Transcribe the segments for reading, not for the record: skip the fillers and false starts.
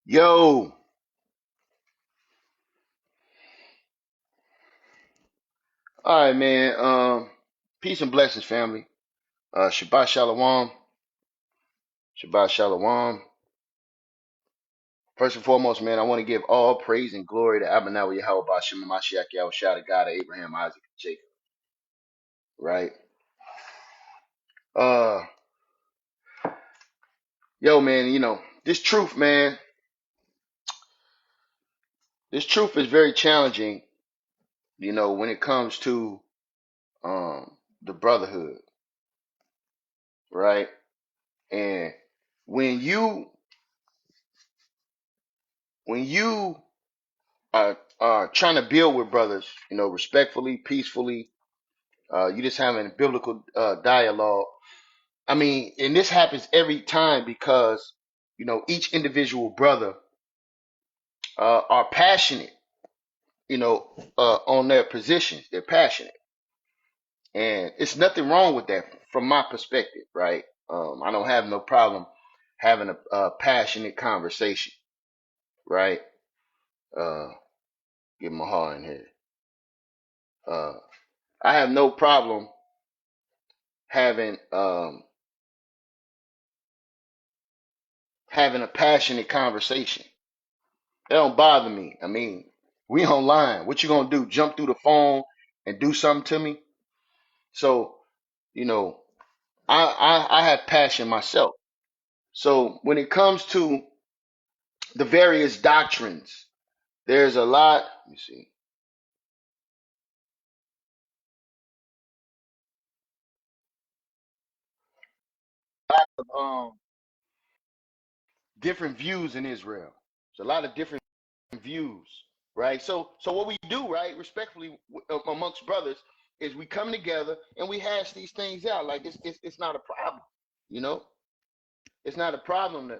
Yo, all right, man. Peace and blessings, family. Shabbat Shalom. Shabbat Shalom. First and foremost, man, I want to give all praise and glory to YAHAWASHI, MASHAYACH, YAHAWASHI, the God of Abraham, Isaac, and Jacob. Right? Uh, yo, man, this truth, man, this truth is very challenging, when it comes to the brotherhood, right? And when you when you are trying to build with brothers, respectfully, peacefully, you just having a biblical dialogue. I mean, and this happens every time because, each individual brother are passionate, on their positions. They're passionate. And it's nothing wrong with that from my perspective, right? I don't have no problem having a passionate conversation, right? Uh, get Mahar in here. Uh, I have no problem having having a passionate conversation. It don't bother me. I mean, we online. What you gonna do? Jump through the phone and do something to me? So, you know, I have passion myself. So when it comes to the various doctrines, there's a lot. Let me see. Of different views in Israel. There's a lot of different views, right? So what we do, right, respectfully amongst brothers, is we come together and we hash these things out. Like it's not a problem, you know. It's not a problem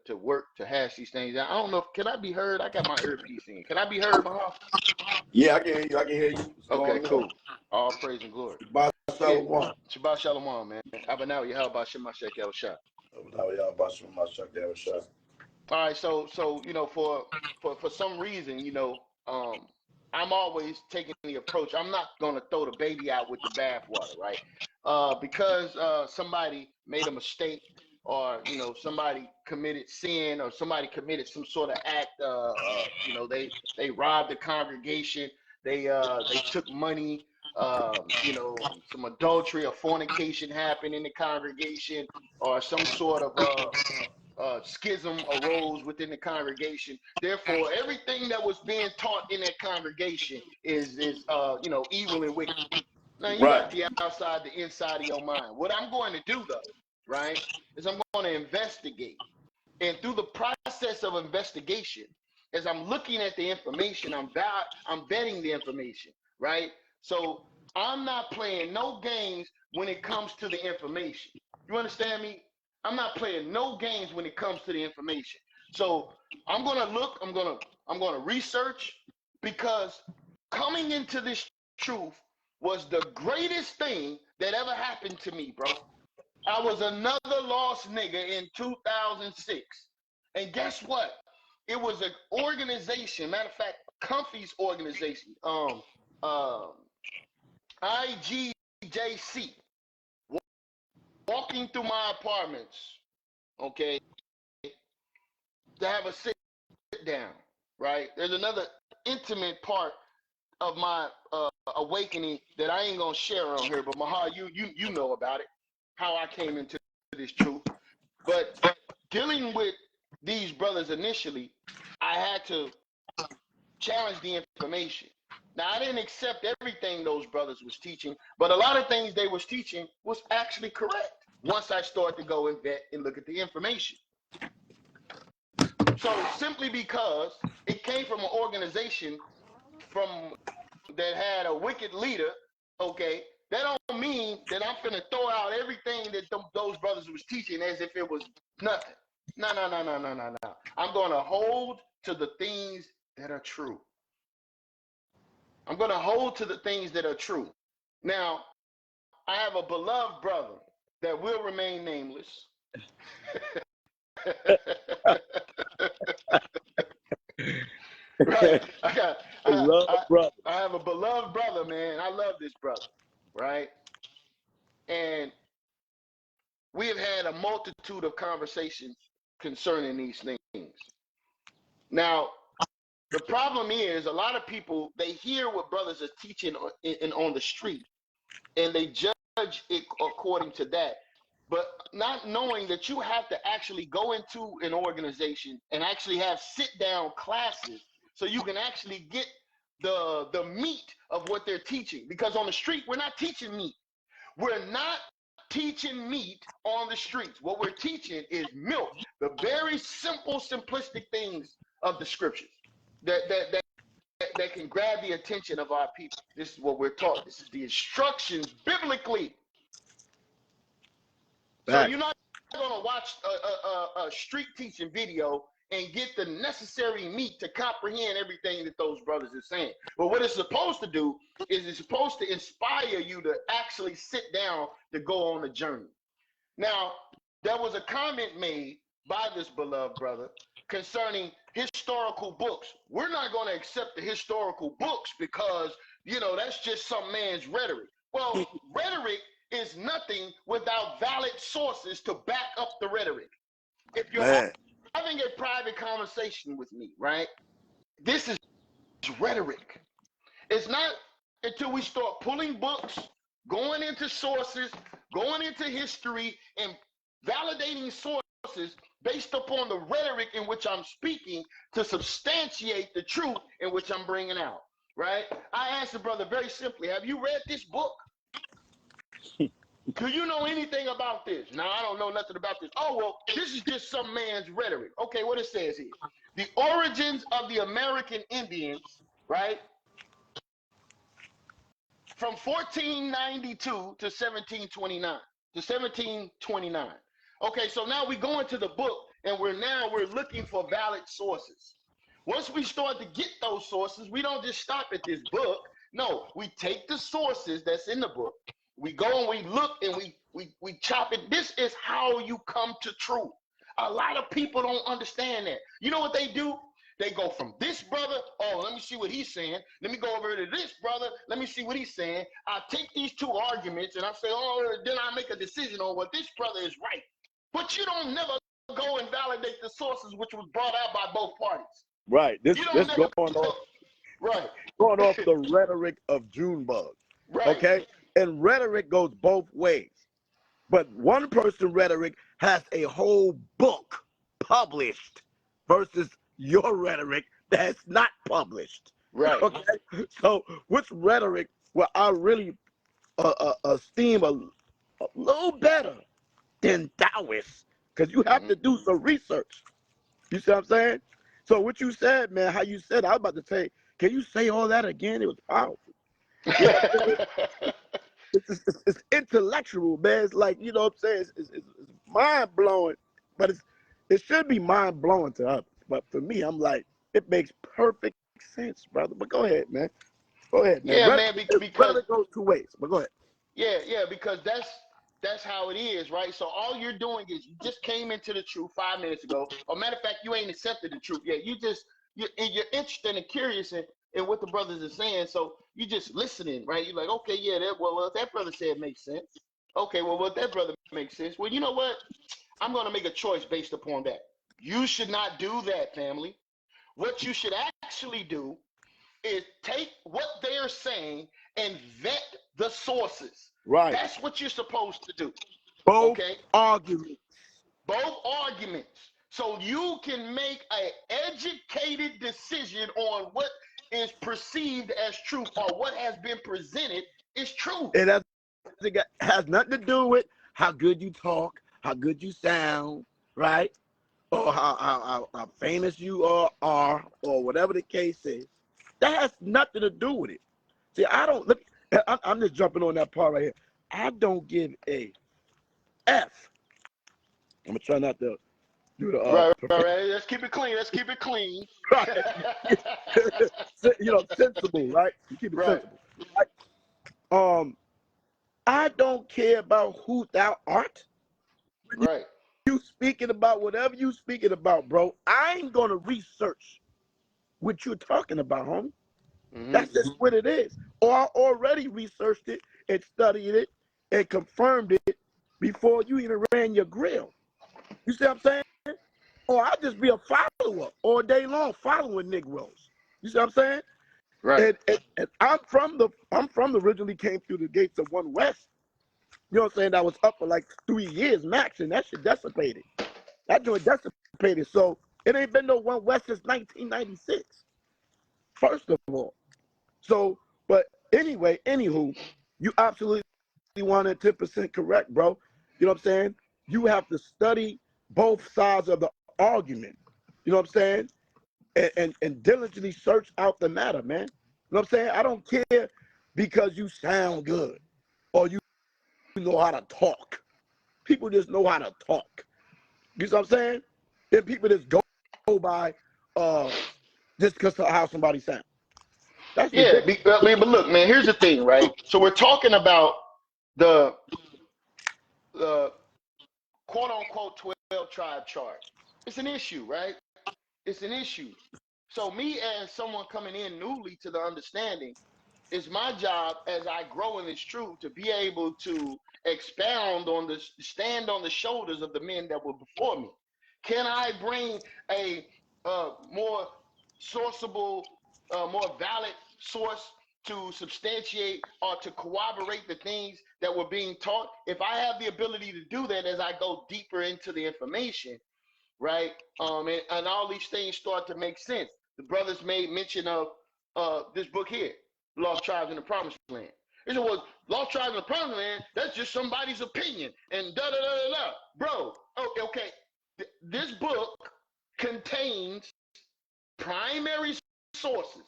to work to hash these things out. I don't know. Can I be heard? I got my earpiece in. Can I be heard, Mahal? Yeah, I can hear you. I can hear you. What's Okay, going cool. on? All praise and glory. Shabbat Yeah. Shalom. Shabbat Shalom, man. Abanaw Yahawah MASHAYACH YAHAWASHI. YAHAWASHI, MASHAYACH. All right, so for some reason, I'm always taking the approach. I'm not gonna throw the baby out with the bathwater, right? Because somebody made a mistake, or somebody committed sin, or somebody committed some sort of act. They robbed the congregation. They took money. Some adultery or fornication happened in the congregation, or some sort of schism arose within the congregation. Therefore, everything that was being taught in that congregation is evil and wicked. Now you Right. got the outside, the inside of your mind. What I'm going to do though, right, is I'm going to investigate. And through the process of investigation, as I'm looking at the information, I'm vetting the information, right? So I'm not playing no games when it comes to the information. You understand me? I'm not playing no games when it comes to the information. So I'm gonna look, I'm gonna research, because coming into this truth was the greatest thing that ever happened to me, bro. I was another lost nigga in 2006. And guess what? It was an organization, matter of fact, Comfy's organization, um, IGJC, walking through my apartments, okay, to have a sit down, right? There's another intimate part of my awakening that I ain't gonna share on here, but Mahar, you know about it, how I came into this truth. But dealing with these brothers initially, I had to challenge the information. Now I didn't accept everything those brothers was teaching, but a lot of things they was teaching was actually correct once I started to go and vet and look at the information. So simply because it came from an organization from that had a wicked leader, okay, that don't mean that I'm finna throw out everything that those brothers was teaching as if it was nothing. No, no, no, no, no, no, no. I'm gonna hold to the things that are true. I'm gonna hold to the things that are true. Now, I have a beloved brother that will remain nameless. Beloved brother. I have a beloved brother, man. I love this brother, right? And we have had a multitude of conversations concerning these things. Now, the problem is a lot of people, they hear what brothers are teaching on the street, and they judge it according to that, but not knowing that you have to actually go into an organization and actually have sit-down classes so you can actually get the meat of what they're teaching. Because on the street, we're not teaching meat. We're not teaching meat on the streets. What we're teaching is milk, the very simple, simplistic things of the scriptures that can grab the attention of our people. This is what we're taught. This is the instructions biblically. So you're not going to watch a street teaching video and get the necessary meat to comprehend everything that those brothers are saying. But what it's supposed to do is it's supposed to inspire you to actually sit down to go on a journey. Now, there was a comment made by this beloved brother concerning historical books. We're not going to accept the historical books because, you know, that's just some man's rhetoric. Well, rhetoric is nothing without valid sources to back up the rhetoric. If you're having a private conversation with me, right, this is rhetoric. It's not until we start pulling books, going into sources, going into history, and validating sources based upon the rhetoric in which I'm speaking to substantiate the truth in which I'm bringing out, right? I asked the brother very simply, have you read this book? Do you know anything about this? No, I don't know nothing about this. Oh, well, this is just some man's rhetoric. Okay, what it says here. The origins of the American Indians, right? From 1492 to 1729, to 1729. Okay, so now we go into the book and we're looking for valid sources. Once we start to get those sources, we don't just stop at this book. No, we take the sources that's in the book. We go and we look and we chop it. This is how you come to truth. A lot of people don't understand that. You know what they do? They go from this brother, oh, let me see what he's saying. Let me go over to this brother. Let me see what he's saying. I take these two arguments and I say, oh, then I make a decision on what this brother is right. But you don't never go and validate the sources which was brought out by both parties. Right. This going off. Right. Going off the rhetoric of Junebug. Right. Okay? And rhetoric goes both ways. But one person rhetoric has a whole book published versus your rhetoric that's not published. Right. Okay? So which rhetoric will I really esteem a little better than Taoists? Because you have to do some research. You see what I'm saying? So what you said, man, how you said, I was about to say, can you say all that again? It was powerful. It's intellectual, man. It's like, you know what I'm saying? It's mind blowing, but it should be mind blowing to others. But for me, I'm like, it makes perfect sense, brother. But go ahead, man. Go ahead, man. Yeah, man. Because it goes two ways. But go ahead. Yeah, because that's how it is, right? So all you're doing is you just came into the truth 5 minutes ago. Or matter of fact, you ain't accepted the truth yet. You're interested and curious in what the brothers are saying. So you just listening, right? You're like, okay, yeah, what that brother said makes sense. Okay, well, what that brother makes sense. Well, you know what? I'm going to make a choice based upon that. You should not do that, family. What you should actually do is take what they're saying and vet the sources. Right. That's what you're supposed to do. Both okay? arguments. Both arguments. So you can make an educated decision on what is perceived as truth or what has been presented is truth. And that has nothing to do with how good you talk, how good you sound, right? Or how famous you are, or whatever the case is. That has nothing to do with it. See, I'm just jumping on that part right here. I don't give a F. I'm going to try not to do the... right. Let's keep it clean. Right. You know, sensible, right? You keep it sensible. Right? I don't care about who thou art. You speaking about whatever you speaking about, bro. I ain't going to research what you're talking about, homie. Mm-hmm. That's just what it is. Or I already researched it and studied it and confirmed it before you even ran your grill. You see what I'm saying? Or I'll just be a follower all day long following Negroes. You see what I'm saying? Right. And I'm from the originally came through the gates of One West. You know what I'm saying? That was up for like 3 years max, and that shit dissipated. That joint dissipated. So it ain't been no One West since 1996. First of all. So, but anyway, anywho, you absolutely 110% correct, bro. You know what I'm saying? You have to study both sides of the argument. You know what I'm saying? And diligently search out the matter, man. You know what I'm saying? I don't care because you sound good or you know how to talk. People just know how to talk. You know what I'm saying? Then people just go by just because of how somebody sounds. That's Yeah, ridiculous. but look, man, here's the thing, right? So we're talking about the quote unquote 12 tribe chart. It's an issue, right? It's an issue. So me as someone coming in newly to the understanding, it's my job as I grow in this truth to be able to expound on this, stand on the shoulders of the men that were before me. Can I bring a more sourceable, more valid source to substantiate or to corroborate the things that were being taught? If I have the ability to do that as I go deeper into the information, right? And all these things start to make sense. The brothers made mention of this book here, Lost Tribes in the Promised Land. It was Lost Tribes in the Promised Land. That's just somebody's opinion, and da da da da da. Bro, okay. This book contains primary sources.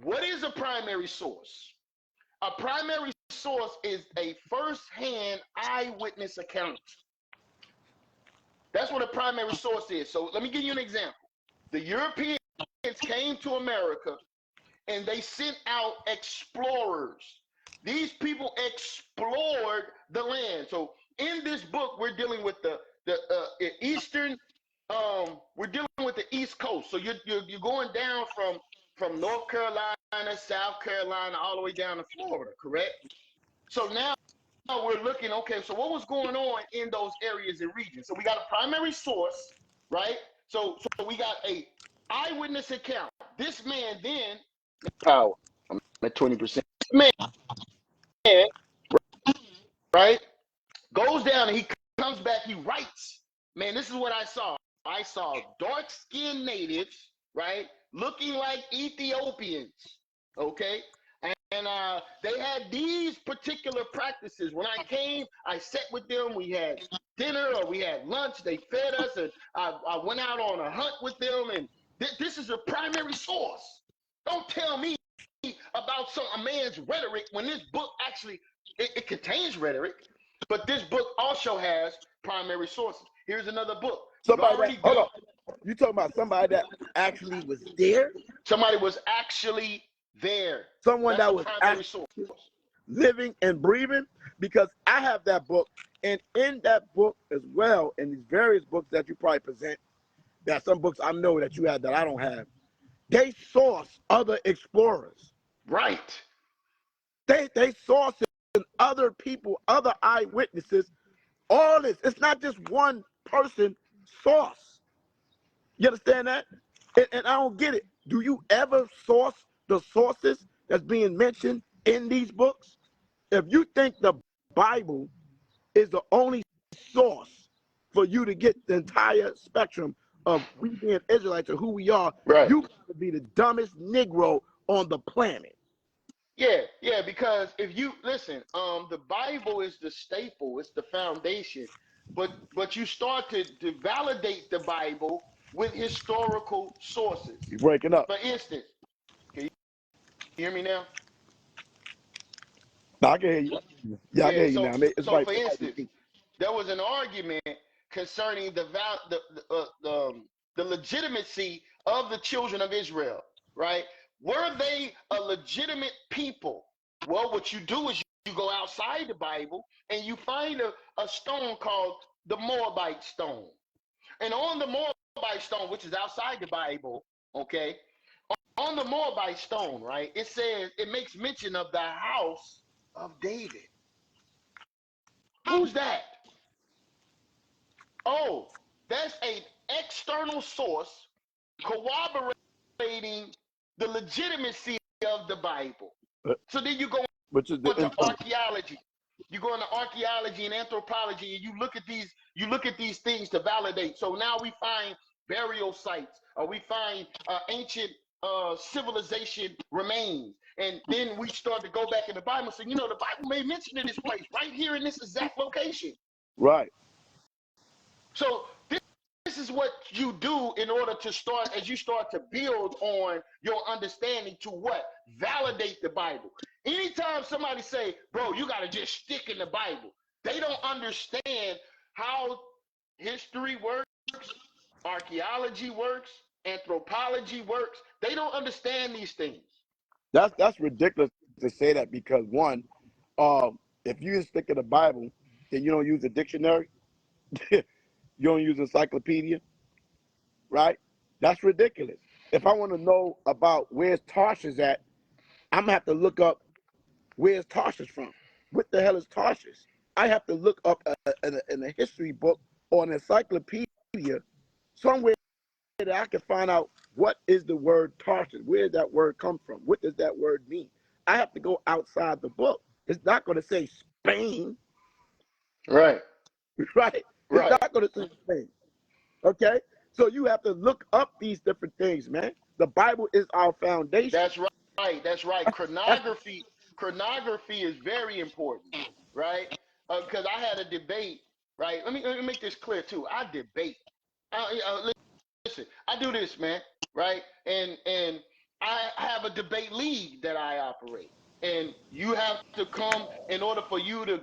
What is a primary source? A primary source is a first-hand eyewitness account. That's what a primary source is. So let me give you an example. The Europeans came to America and they sent out explorers. These people explored the land. So in this book, we're dealing with the eastern. We're dealing with the East Coast. So you're going down from North Carolina, South Carolina, all the way down to Florida, correct? So now we're looking, okay, so what was going on in those areas and regions? So we got a primary source, right? So we got a eyewitness account. This man then power. I'm at 20%. Man, right? Goes down and he comes back, he writes. Man, this is what I saw. I saw dark-skinned natives, right? Looking like Ethiopians. Okay? And they had these particular practices. When I came, I sat with them. We had dinner or we had lunch. They fed us, and I went out on a hunt with them. And this is a primary source. Don't tell me about a man's rhetoric when this book actually it contains rhetoric, but this book also has primary sources. Here's another book. Somebody that hold on. You talking about somebody that actually was there? Somebody was actually there. Someone That's that a was primary source. living and breathing, because I have that book, and in that book as well, in these various books that you probably present, there are some books I know that you have that I don't have. They source other explorers. Right. They source in other people, other eyewitnesses. All this. It's not just one person source. You understand that? And I don't get it. Do you ever source the sources that's being mentioned in these books? If you think the Bible is the only source for you to get the entire spectrum of we being Israelites and who we are, right. You got to be the dumbest Negro on the planet. Yeah, because if you listen, the Bible is the staple, it's the foundation. But you start to validate the Bible with historical sources. You're breaking up. For instance, can you hear me now? No, I can hear you. Yeah, I can Yeah, hear you now. It's so right. for instance, there was an argument concerning the legitimacy of the children of Israel, right? Were they a legitimate people? Well, what you do is you go outside the Bible and you find a stone called the Moabite stone. And on the Moabite stone, which is outside the Bible, okay, on the Moabite stone, right? It says, it makes mention of the house of David. Who's that? Oh, that's an external source corroborating the legitimacy of the Bible. So then you go which is the into internal. archaeology. You go into archaeology and anthropology, and you look at these things to validate. So now we find burial sites, or we find ancient civilization remains, and then we start to go back in the Bible. So the Bible made mention of this place right here in this exact location. Right. So this is what you do in order to start, as you start to build on your understanding to what? Validate the Bible. Anytime somebody say, bro, you got to just stick in the Bible, they don't understand how history works, archaeology works, anthropology works. They don't understand these things. That's ridiculous to say that, because one, if you stick in the Bible, then you don't use a dictionary, you don't use encyclopedia, right? That's ridiculous. If I want to know about where's Tarshish at, I'm gonna have to look up where's Tarshish from. What the hell is Tarshish? I have to look up in a history book or an encyclopedia somewhere that I can find out what is the word Tarshish. Where did that word come from? What does that word mean? I have to go outside the book. It's not going to say Spain. Right. Right. Right. It's not going to say Spain. Okay? So you have to look up these different things, man. The Bible is our foundation. That's right. That's right. Chronography is very important, right? Because I had a debate, right? Let me make this clear too. I debate. Listen, I do this, man, right? And I have a debate league that I operate. And you have to come, in order for you to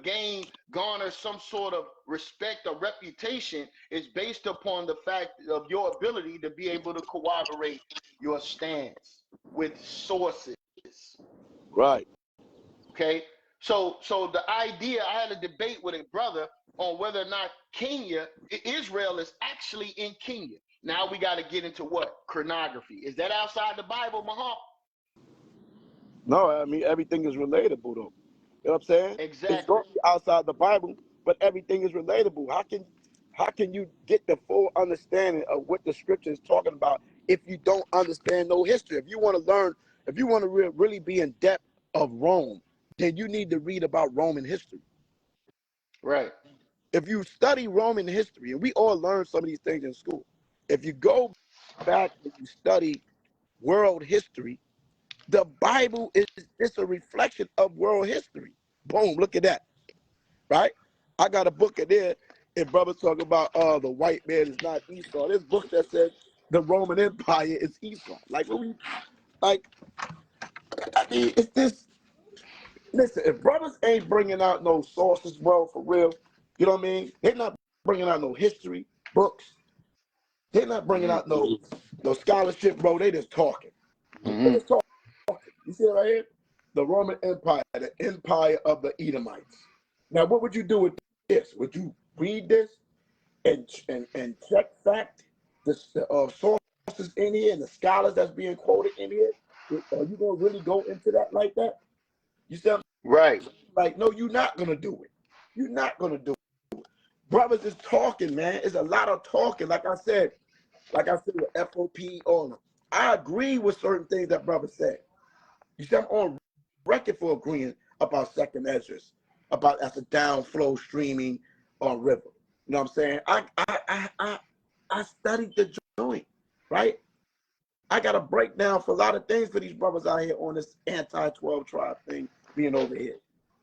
garner some sort of respect or reputation, is based upon the fact of your ability to be able to corroborate your stance with sources. Right. Okay. So the idea, I had a debate with a brother on whether or not Israel is actually in Kenya. Now we got to get into what? Chronography. Is that outside the Bible, Mahar? No, I mean, everything is relatable, though. You know what I'm saying? Exactly. It's going to be outside the Bible, but everything is relatable. How can you get the full understanding of what the scripture is talking about if you don't understand no history? If you want to learn, if you want to really be in depth of Rome, then you need to read about Roman history. Right. If you study Roman history, and we all learn some of these things in school, if you go back and you study world history, the Bible is just a reflection of world history. Boom, look at that, right? I got a book in there, and brothers talk about, the white man is not Esau. There's books that says the Roman Empire is Esau. Like, what we, like, I mean, it's this. Listen, if brothers ain't bringing out no sources, bro, for real, you know what I mean? They're not bringing out no history books. They're not bringing out no scholarship, bro. They just talking. They just talking. You see it right here? The Roman Empire, the empire of the Edomites. Now, what would you do with this? Would you read this and check fact the sources in here and the scholars that's being quoted in here? Are you gonna really go into that like that? You see what I'm Right. like, no, you're not gonna do it. You're not gonna do it. Brothers is talking, man. It's a lot of talking. Like I said with FOP on them. I agree with certain things that brother said. You see, I'm on record for agreeing about second Esdras, about that's a downflow streaming on river. You know what I'm saying? I studied the joint, right? I got a breakdown for a lot of things for these brothers out here on this anti-12 tribe thing being over here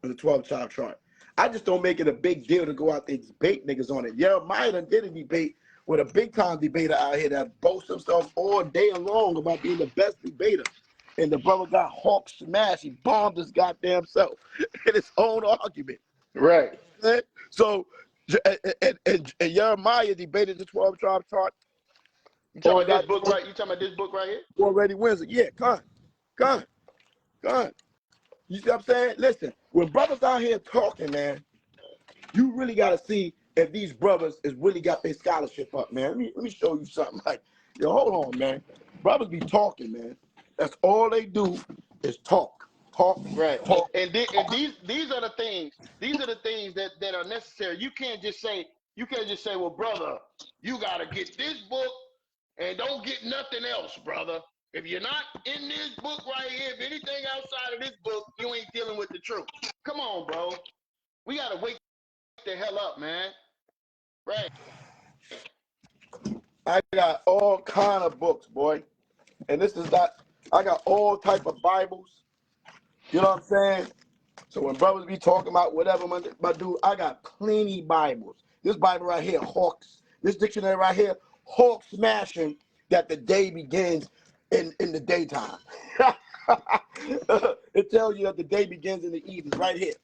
on the 12 tribe. I just don't make it a big deal to go out there and debate niggas on it. YirmeYah done did a debate with a big time debater out here that boasts himself all day long about being the best debater. And the brother got hawk smashed. He bombed his goddamn self in his own argument. Right. So, and YirmeYah debated the 12 tribe chart. You talking about this book right? You talking about this book right here? Already wins it. Yeah, come on. You see what I'm saying? Listen, when brothers out here talking, man, you really got to see if these brothers is really got their scholarship up, man. Let me show you something. Like, yo, hold on, man. Brothers be talking, man. That's all they do is talk. Right. Talk. And these are the things. These are the things that are necessary. You can't just say, well, brother, you gotta get this book and don't get nothing else, brother. If you're not in this book right here, if anything outside of this book, you ain't dealing with the truth. Come on, bro. We gotta wake the hell up, man. Right. I got all kind of books, boy. And this is not, I got all type of Bibles. You know what I'm saying? So when brothers be talking about whatever, my dude, I got plenty Bibles. This Bible right here, Hawks. This dictionary right here, Hawk smashing that the day begins in the daytime. It tells you that the day begins in the evening, right here.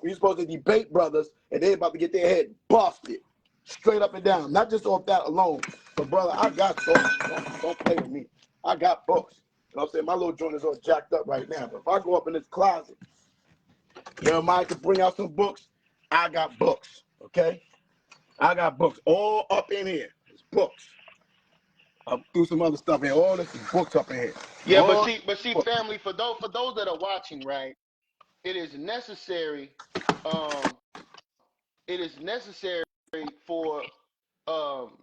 We're supposed to debate brothers, and they're about to get their head busted, straight up and down. Not just off that alone, but brother, I got books. Don't play with me. I got books. You know what I'm saying? My little joint is all jacked up right now. But if I go up in this closet, YirmeYah can bring out some books. I got books, okay? I got books all up in here. It's books. I'll do some other stuff here. All this is books up in here. Yeah, All but see, family, for those that are watching, right? It is necessary. It is necessary for um,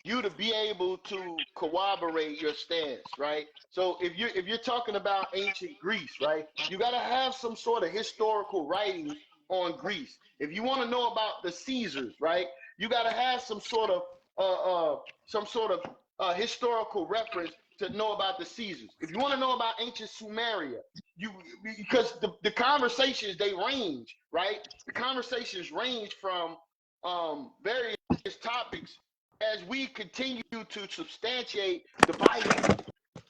you to be able to corroborate your stance, right? So if you're talking about ancient Greece, right, you got to have some sort of historical writings on Greece. If you want to know about the Caesars, right, you got to have some sort of historical reference to know about the Caesars. If you want to know about ancient Sumeria, you because the conversations, they range, right? The conversations range from various topics as we continue to substantiate the Bible.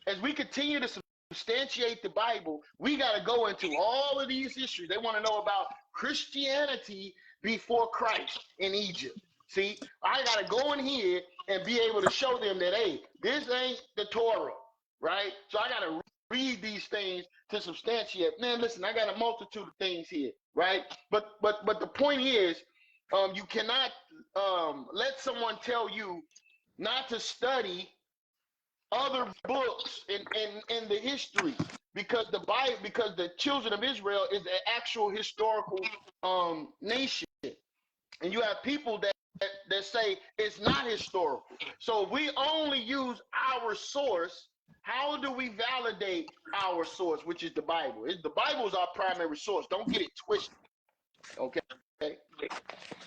As we continue to substantiate the Bible, we got to go into all of these issues. They want to know about Christianity before Christ in Egypt. See, I got to go in here and be able to show them that, hey, this ain't the Torah, right? So I got to read these things to substantiate. Man, listen, I got a multitude of things here, right? But the point is, you cannot let someone tell you not to study other books in the history, because the Bible, because the children of Israel is an actual historical nation, and you have people that say it's not historical. So if we only use our source, how do we validate our source, which is the Bible? The Bible is our primary source. Don't get it twisted. Okay.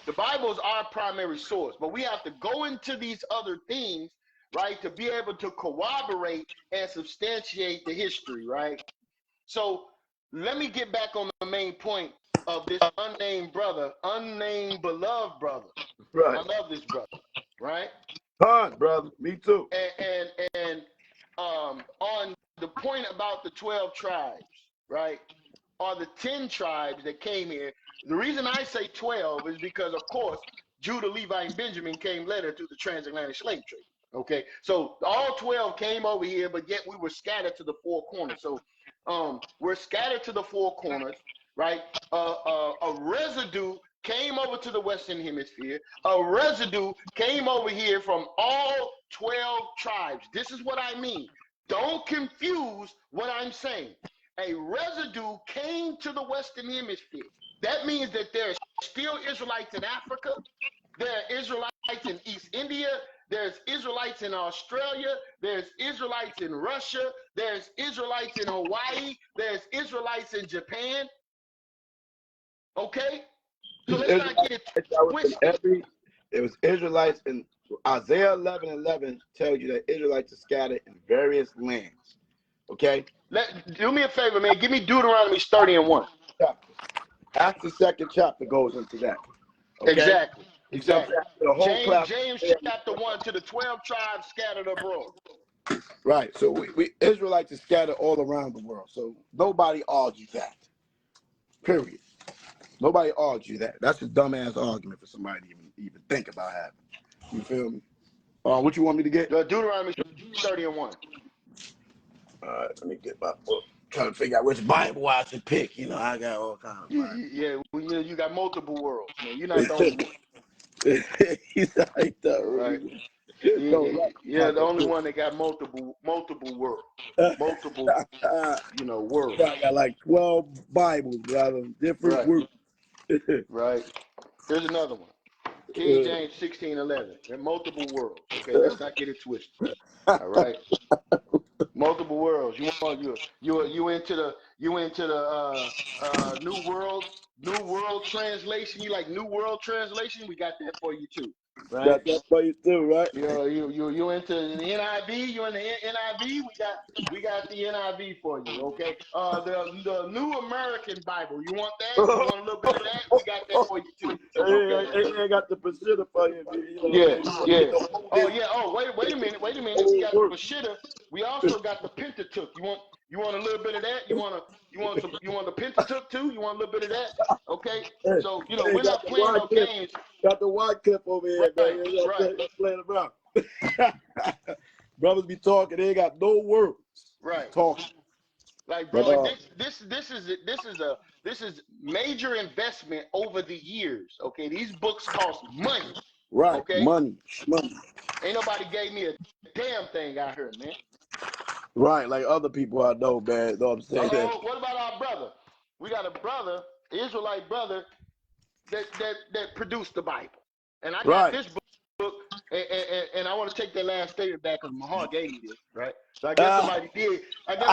The Bible is our primary source, but we have to go into these other things, right, to be able to corroborate and substantiate the history, right? So let me get back on the main point of this unnamed brother, unnamed beloved brother. right. I love this brother, right? Fun, brother. Me too. And on the point about the 12 tribes, right? Are the 10 tribes that came here. The reason I say 12 is because, of course, Judah, Levi, and Benjamin came later through the transatlantic slave trade. Okay, so all 12 came over here, but yet we were scattered to the four corners. So we're scattered to the four corners, right? A residue came over to the Western Hemisphere. A residue came over here from all 12 tribes. This is what I mean. Don't confuse what I'm saying. A residue came to the Western Hemisphere. That means that there are still Israelites in Africa. There are Israelites in East India. There's Israelites in Australia. There's Israelites in Russia. There's Israelites in Hawaii. There's Israelites in Japan. Okay? So let's not get it twisted. It was Israelites, and Isaiah 11:11 tells you that Israelites are scattered in various lands. Okay? Do me a favor, man. Give me Deuteronomy 30:1. That's the second chapter goes into that. Okay? Exactly. The whole James chapter 1, to the 12 tribes scattered abroad. Right. So we Israelites are scattered all around the world. So nobody argues that. Period. Nobody argues that. That's a dumbass argument for somebody to even think about having. You feel me? What you want me to get? Deuteronomy 30:1. All right, let me get my book. Trying to figure out which Bible I should pick. You know, I got all kinds of Bibles. Yeah, you got multiple worlds, man. You're not the only one. He's like that, Right. Yeah, the only one that got multiple worlds, multiple, worlds. I got like 12 Bibles, brother, different Right, words. right. Here's another one. King James 16:11. There are multiple worlds. Okay, let's not get it twisted. All right. Multiple worlds. You into the New World Translation. You like New World Translation? We got that for you too. Right. Got that for you too, right? You into the NIV? You in the NIV? We got the NIV for you. Okay. The New American Bible. You want that? You want a little bit of that? We got that for you too. Okay. Hey, I got the Peshitta for you. Yeah. Oh yeah. Oh wait a minute. We got the Peshitta. We also got the Pentateuch. You want a little bit of that? You want the Pentateuch too? You want a little bit of that? Okay. So we're not playing no games. Got the white clip over here, man. Right. Playing around. Brothers be talking, they ain't got no words. Right. Talking. Like, bro, this is major investment over the years. Okay, these books cost money. Right. Okay. Money. Ain't nobody gave me a damn thing out here, man. Right, like other people I know, man. Know what I'm saying? What about our brother? We got a brother, Israelite brother, that produced the Bible, and I got this book, and I want to take that last statement back because Mahar gave me this, right? So I guess somebody did.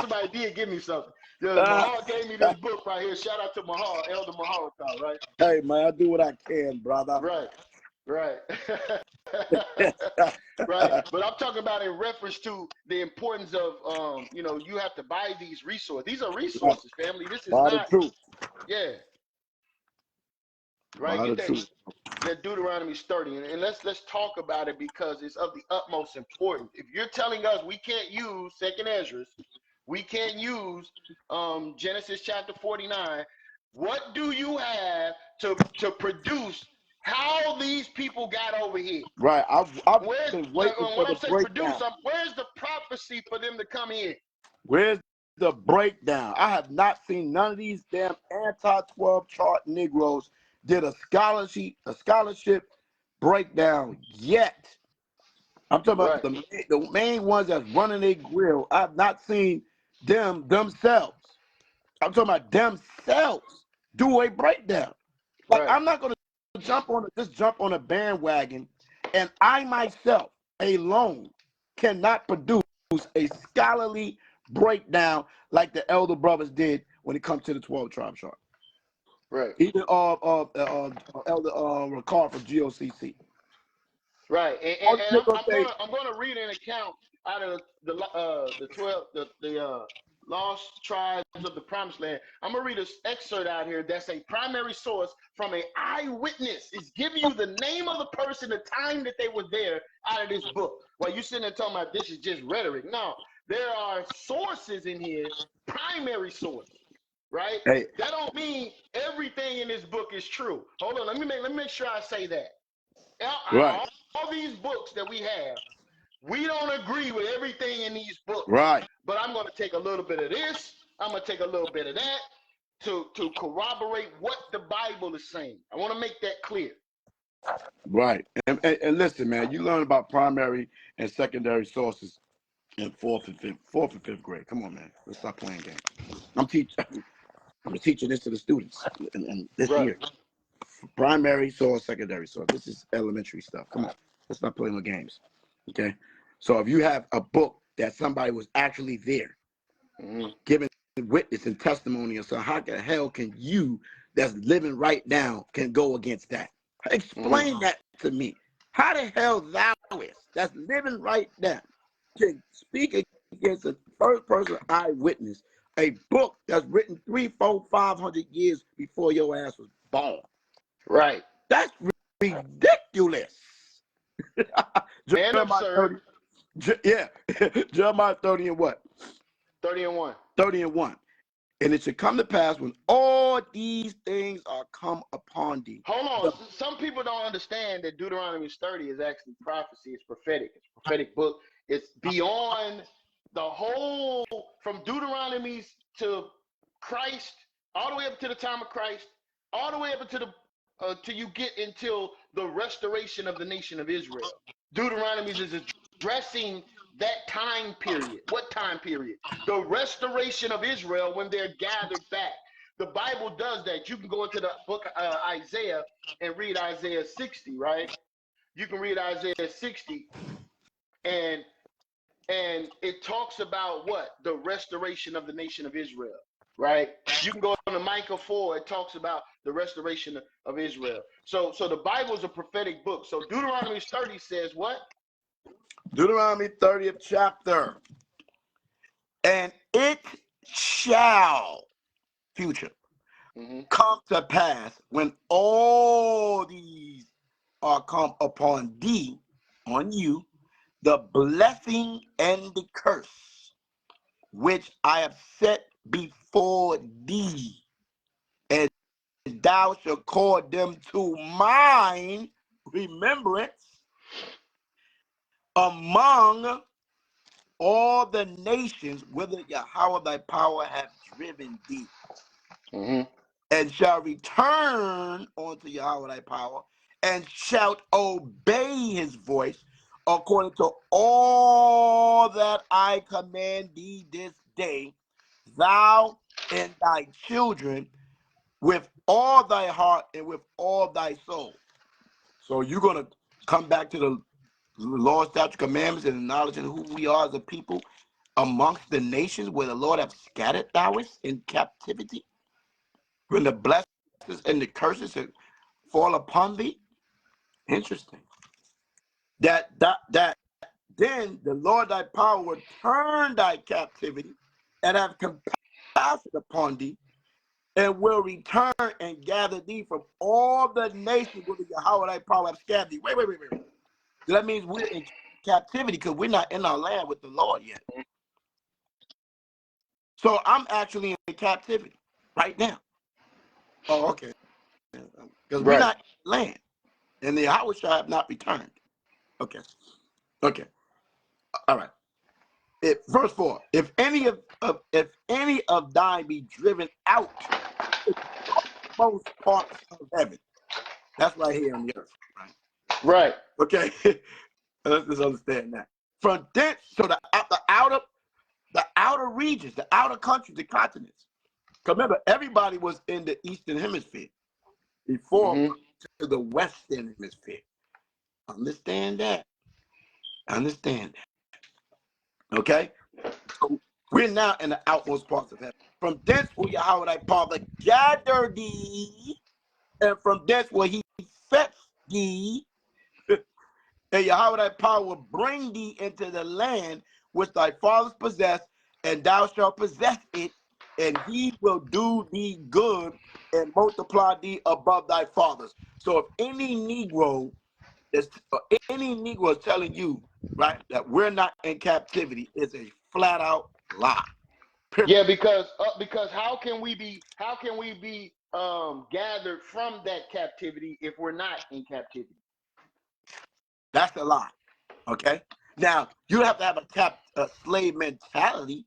Somebody did give me something. Mahar gave me this book right here. Shout out to Mahar, Elder Mahar, right? Hey man, I do what I can, brother. Right. Right. But I'm talking about in reference to the importance of you have to buy these resources. These are resources, family. This is not truth. Yeah. Right. Get that Deuteronomy 30, and let's talk about it because it's of the utmost importance. If you're telling us we can't use Second Ezra, we can't use Genesis chapter 49, what do you have to produce how these people got over here? Right. I've been waiting for the breakdown. Where's the prophecy for them to come in? Where's the breakdown? I have not seen none of these damn anti-12 chart Negroes did a scholarship breakdown yet. I'm talking about the main ones that's running their grill. I've not seen them themselves. I'm talking about themselves do a breakdown. Like I'm not gonna jump on a bandwagon, and I myself alone cannot produce a scholarly breakdown like the elder brothers did when it comes to the 12 tribe chart. Right. Even elder Ricard from GOCC. Right. And I'm gonna read an account out of the 12 lost tribes of the promised land. I'm gonna read an excerpt out here that's a primary source from an eyewitness. It's giving you the name of the person, the time that they were there out of this book. Well, you sitting there talking about this is just rhetoric. No, there are sources in here, primary source. Right? Hey. That don't mean everything in this book is true. Hold on, let me make sure I say that. Right. All these books that we have, we don't agree with everything in these books. Right. But I'm going to take a little bit of this. I'm going to take a little bit of that to corroborate what the Bible is saying. I want to make that clear. Right. And listen, man, you learn about primary and secondary sources in fourth and fifth grade. Come on, man. Let's stop playing games. I'm teaching this to the students and this year. Primary source, secondary source. This is elementary stuff. Come on. Let's not play no games. Okay? So if you have a book that somebody was actually there, giving witness and testimony, and so how the hell can you that's living right now can go against that? Explain that to me. How the hell thou is that's living right now can speak against a first person eyewitness, a book that's written 300, 400, 500 years before your ass was born? Right. That's ridiculous. Jeremiah 30, Jeremiah 30 and what? 30 and 1. 30 and 1. And it should come to pass when all these things are come upon thee. Hold on. Some people don't understand that Deuteronomy 30 is actually prophecy. It's prophetic. It's a prophetic book. It's beyond the whole, from Deuteronomy to Christ, all the way up to the time of Christ, all the way up to the till you get until the restoration of the nation of Israel. Deuteronomy is addressing that time period. What time period? The restoration of Israel when they're gathered back. The Bible does that. You can go into the book of Isaiah and read Isaiah 60, right? You can read Isaiah 60, and it talks about what? The restoration of the nation of Israel, right? You can go on to Micah 4, it talks about the restoration of Israel. So the Bible is a prophetic book. So Deuteronomy 30 says what? Deuteronomy 30th chapter. And it shall, future, come to pass when all these are come upon thee, on you, the blessing and the curse, which I have set before thee, and thou shalt call them to mind remembrance among all the nations whither Yahawah thy power hath driven thee, and shall return unto Yahawah thy power, and shalt obey his voice according to all that I command thee this day, thou and thy children, with all thy heart and with all thy soul. So you're going to come back to the law, statute, commandments, and the knowledge of who we are as a people amongst the nations where the Lord have scattered thou in captivity, when the blessings and the curses fall upon thee. Interesting. That then the Lord thy power will turn thy captivity and have compassion upon thee, and will return and gather thee from all the nations where Yahawah thy power have scattered thee. Wait. So that means we're in captivity because we're not in our land with the Lord yet. So I'm actually in captivity right now. Oh, okay. Because we're not in the land, and the YAHAWASHI have not returned. Okay. All right. Verse 4. If any of thine be driven out to the most parts of heaven, that's right here on the earth. Right. Okay. Let's just understand that. From thence, so the outer regions, the outer countries, the continents. Remember, everybody was in the Eastern Hemisphere before to the Western Hemisphere. Understand that. Okay? So we're now in the outmost parts of heaven. From thence will Yahawah thy power gather thee, and from thence will he fetch thee, and Yahawah thy power will bring thee into the land which thy fathers possessed, and thou shalt possess it, and he will do thee good and multiply thee above thy fathers. So if any Negro is telling you, right, that we're not in captivity, is a flat out lie. Period. Yeah, because how can we be gathered from that captivity if we're not in captivity? That's a lie. Okay. Now you have to have a slave mentality,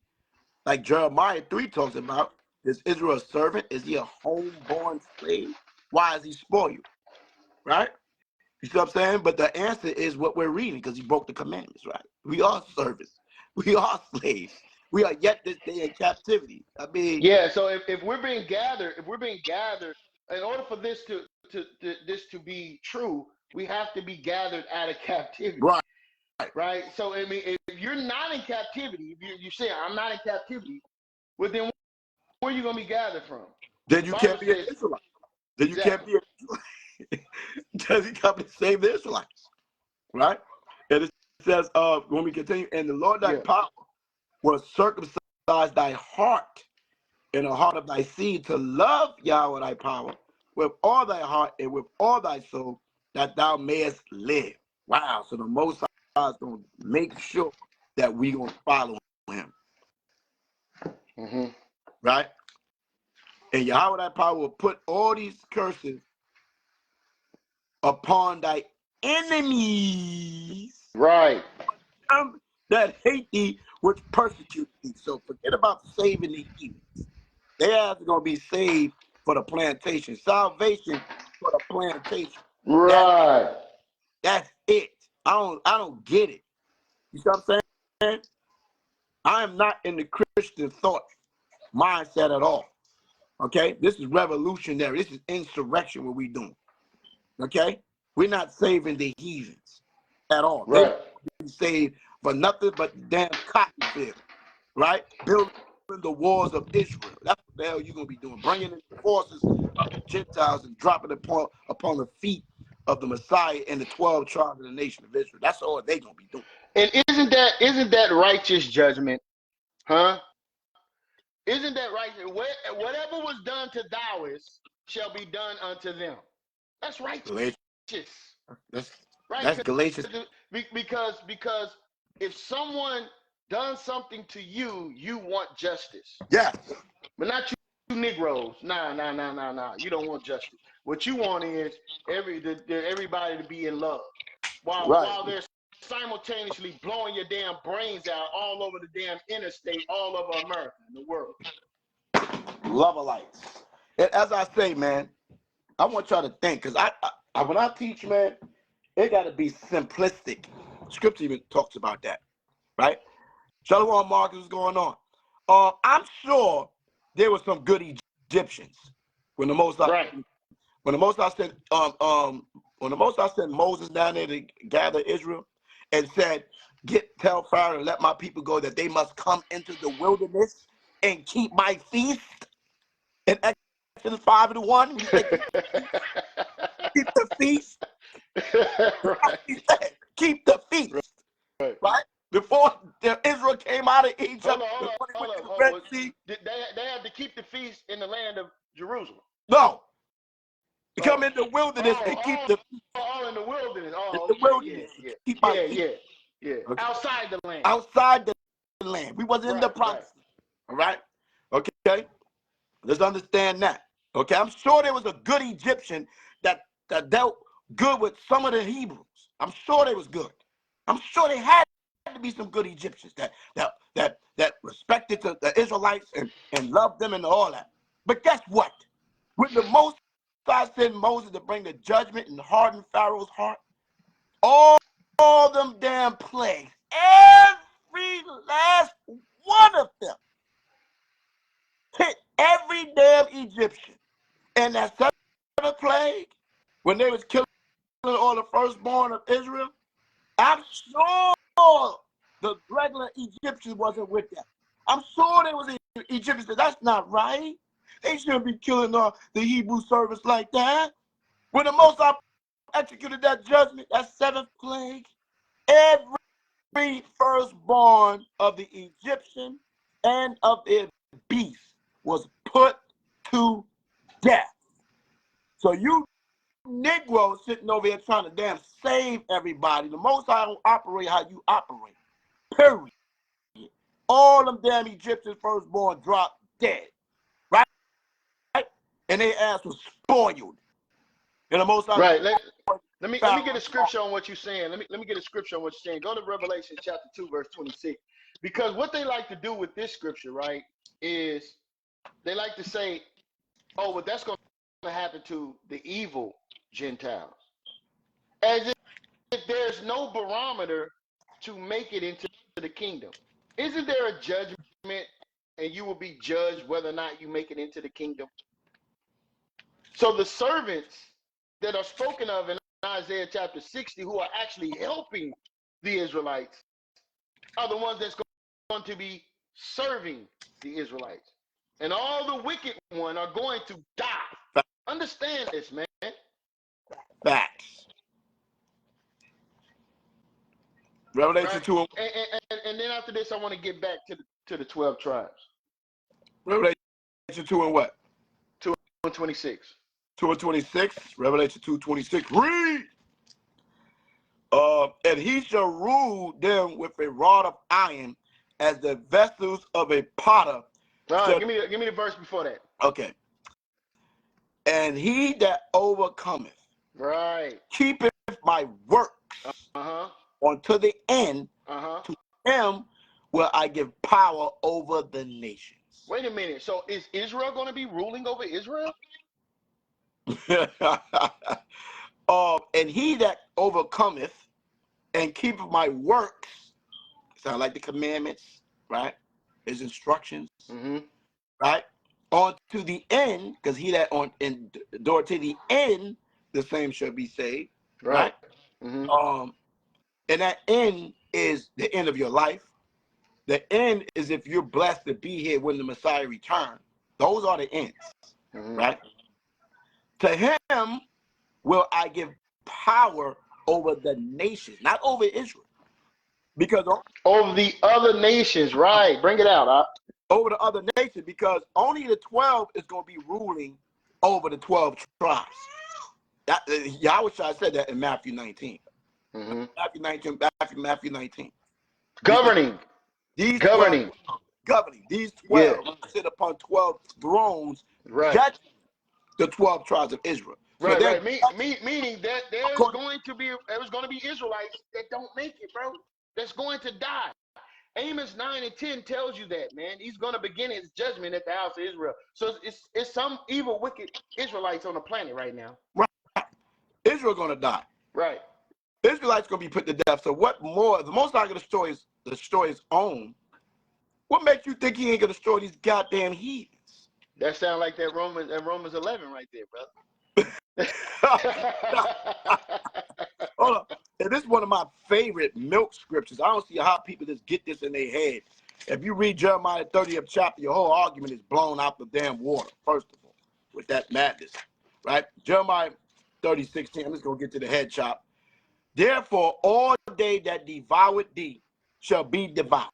like Jeremiah 3 talks about. Is Israel a servant? Is he a homeborn slave? Why is he spoil you? Right? You see what I'm saying? But the answer is what we're reading, because he broke the commandments, right? We are servants. We are slaves. We are yet this day in captivity. I mean, yeah. So if we're being gathered, in order for this to be true, we have to be gathered out of captivity. Right. So I mean, if you're not in captivity, if you say I'm not in captivity, well then where are you going to be gathered from? Then you can't be an Israelite. Then you can't be an Israelite. Because he come to save the Israelites. Right? And it says, when we continue, and the Lord thy power will circumcise thy heart and the heart of thy seed to love Yahweh thy power with all thy heart and with all thy soul, that thou mayest live. Wow. So the Most High is going to make sure that we're going to follow him. Right? And Yahweh thy power will put all these curses upon thy enemies. Right. That hate thee, which persecute thee. So forget about saving the heathens. They are going to be saved for the plantation. Salvation for the plantation. Right. That's it. I don't get it. You see what I'm saying? I am not in the Christian thought mindset at all. Okay? This is revolutionary. This is insurrection what we doing. Okay? We're not saving the heathens at all. They Right. be saved for nothing but the damn cotton field. Right? Building the walls of Israel. That's what the hell you're going to be doing. Bringing in the forces of the Gentiles and dropping it upon the feet of the Messiah and the 12 tribes of the nation of Israel. That's all they're going to be doing. And isn't that righteous judgment? Huh? Isn't that righteous? Whatever was done to thouest shall be done unto them. That's righteous. That's Galatians. Because if someone done something to you, you want justice. Yes. But not you Negroes. Nah. You don't want justice. What you want is everybody to be in love. While they're simultaneously blowing your damn brains out all over the damn interstate, all over America and the world. Lovelites. And as I say, man, I want y'all to think, because I when I teach, man, it got to be simplistic. Scripture even talks about that, right? Shalom, Marcus, what's going on? I'm sure there were some good Egyptians when the Most sent Moses down there to gather Israel and said, tell Pharaoh and let my people go, that they must come into the wilderness and keep my feast. In Exodus 5:1, he said, keep the feast. Right. He said, keep the feast. Right? Before Israel came out of Egypt, hold on. They had to keep the feast in the land of Jerusalem. No. You come in the wilderness and keep the feast. Oh, in the wilderness. Oh, in the wilderness. Yeah. Keep my feast. Yeah. Okay. Outside the land. Outside the land. We wasn't in the promise. All right? Okay? Let's understand that. Okay? I'm sure there was a good Egyptian that dealt good with some of the Hebrews. I'm sure they was good. I'm sure they had to be some good Egyptians that respected the Israelites and loved them and all that. But guess what? When the Most High sent Moses to bring the judgment and harden Pharaoh's heart, all them damn plagues, every last one of them, hit every damn Egyptian. And that seventh plague, when they was killing all the firstborn of Israel, I'm sure the regular Egyptians wasn't with them. I'm sure there was Egyptians that that's not right. They shouldn't be killing the Hebrew servants like that. When the Most High executed that judgment, that seventh plague, every firstborn of the Egyptian and of their beasts was put to death. So you Negroes sitting over here trying to damn save everybody. The Most High don't operate how you operate. Period. All them damn Egyptian firstborn dropped dead. Right? And their ass was spoiled. And the Most High. Right. Let me get a scripture on what you're saying. Let me get a scripture on what you're saying. Go to Revelation chapter 2, verse 26. Because what they like to do with this scripture, right, is they like to say, oh, well, that's going to happen to the evil Gentiles. As if there's no barometer to make it into the kingdom. Isn't there a judgment and you will be judged whether or not you make it into the kingdom? So the servants that are spoken of in Isaiah chapter 60 who are actually helping the Israelites are the ones that's going to be serving the Israelites. And all the wicked ones are going to die. Understand this, man. Facts. Revelation 2. And then after this, I want to get back to the 12 tribes. Revelation 2 and what? 2 and 26. 2 and 26. Revelation 2:26. Read. And he shall rule them with a rod of iron, as the vessels of a potter. All right, give me the verse before that. Okay. And he that overcometh, right, keepeth my works unto the end, to him will I give power over the nations. Wait a minute. So is Israel going to be ruling over Israel? And he that overcometh, and keep my works, sound like the commandments, right? His instructions, right? On to the end, because he that endure to the end, the same shall be saved, right? And that end is the end of your life. The end is if you're blessed to be here when the Messiah returns. Those are the ends, right? To him will I give power over the nations, not over Israel. Because over the other nations, right? Bring it out. Over the other nations, because only the 12 is going to be ruling over the 12 tribes. YAHAWASHI said that in Matthew 19. Matthew 19. Governing. These governing. 12, governing. These 12 sit upon 12 thrones, judging the 12 tribes of Israel. So Meaning that there's going to be Israelites that don't make it, bro. That's going to die. Amos 9 and 10 tells you that, man. He's going to begin his judgment at the house of Israel. So it's some evil, wicked Israelites on the planet right now. Right. Israel going to die. Right. Israelites going to be put to death. So what more? The Most High going to destroy his own. What makes you think he ain't going to destroy these goddamn heathens? That sounds like that Romans 11 right there, brother. Hold on. And this is one of my favorite milk scriptures. I don't see how people just get this in their head. If you read Jeremiah 30th chapter, your whole argument is blown out the damn water, first of all, with that madness, right? Jeremiah 30:16, I'm just going to get to the head chop. Therefore, all they that devoured thee shall be devoured.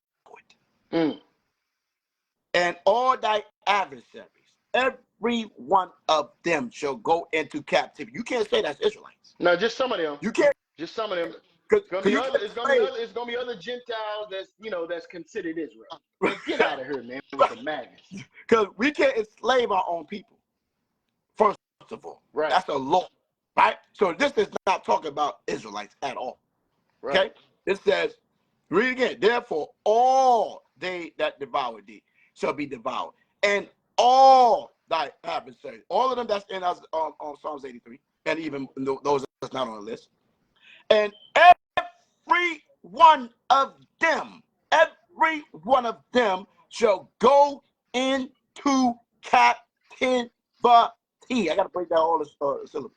And all thy adversaries, every one of them shall go into captivity. You can't say that's Israelites. No, just some of them. You can't. Just some of them. It's gonna be other Gentiles that's considered Israel. Man, get out of here, man, with the madness. Because we can't enslave our own people. First of all, right? That's a law, right? So this is not talking about Israelites at all. Right. Okay. It says, read again. Therefore, all they that devour thee shall be devoured, and all thy adversaries, all of them that's in us on Psalms 83, and even those that's not on the list, and every one of them shall go into captivity. I gotta break down all this syllables.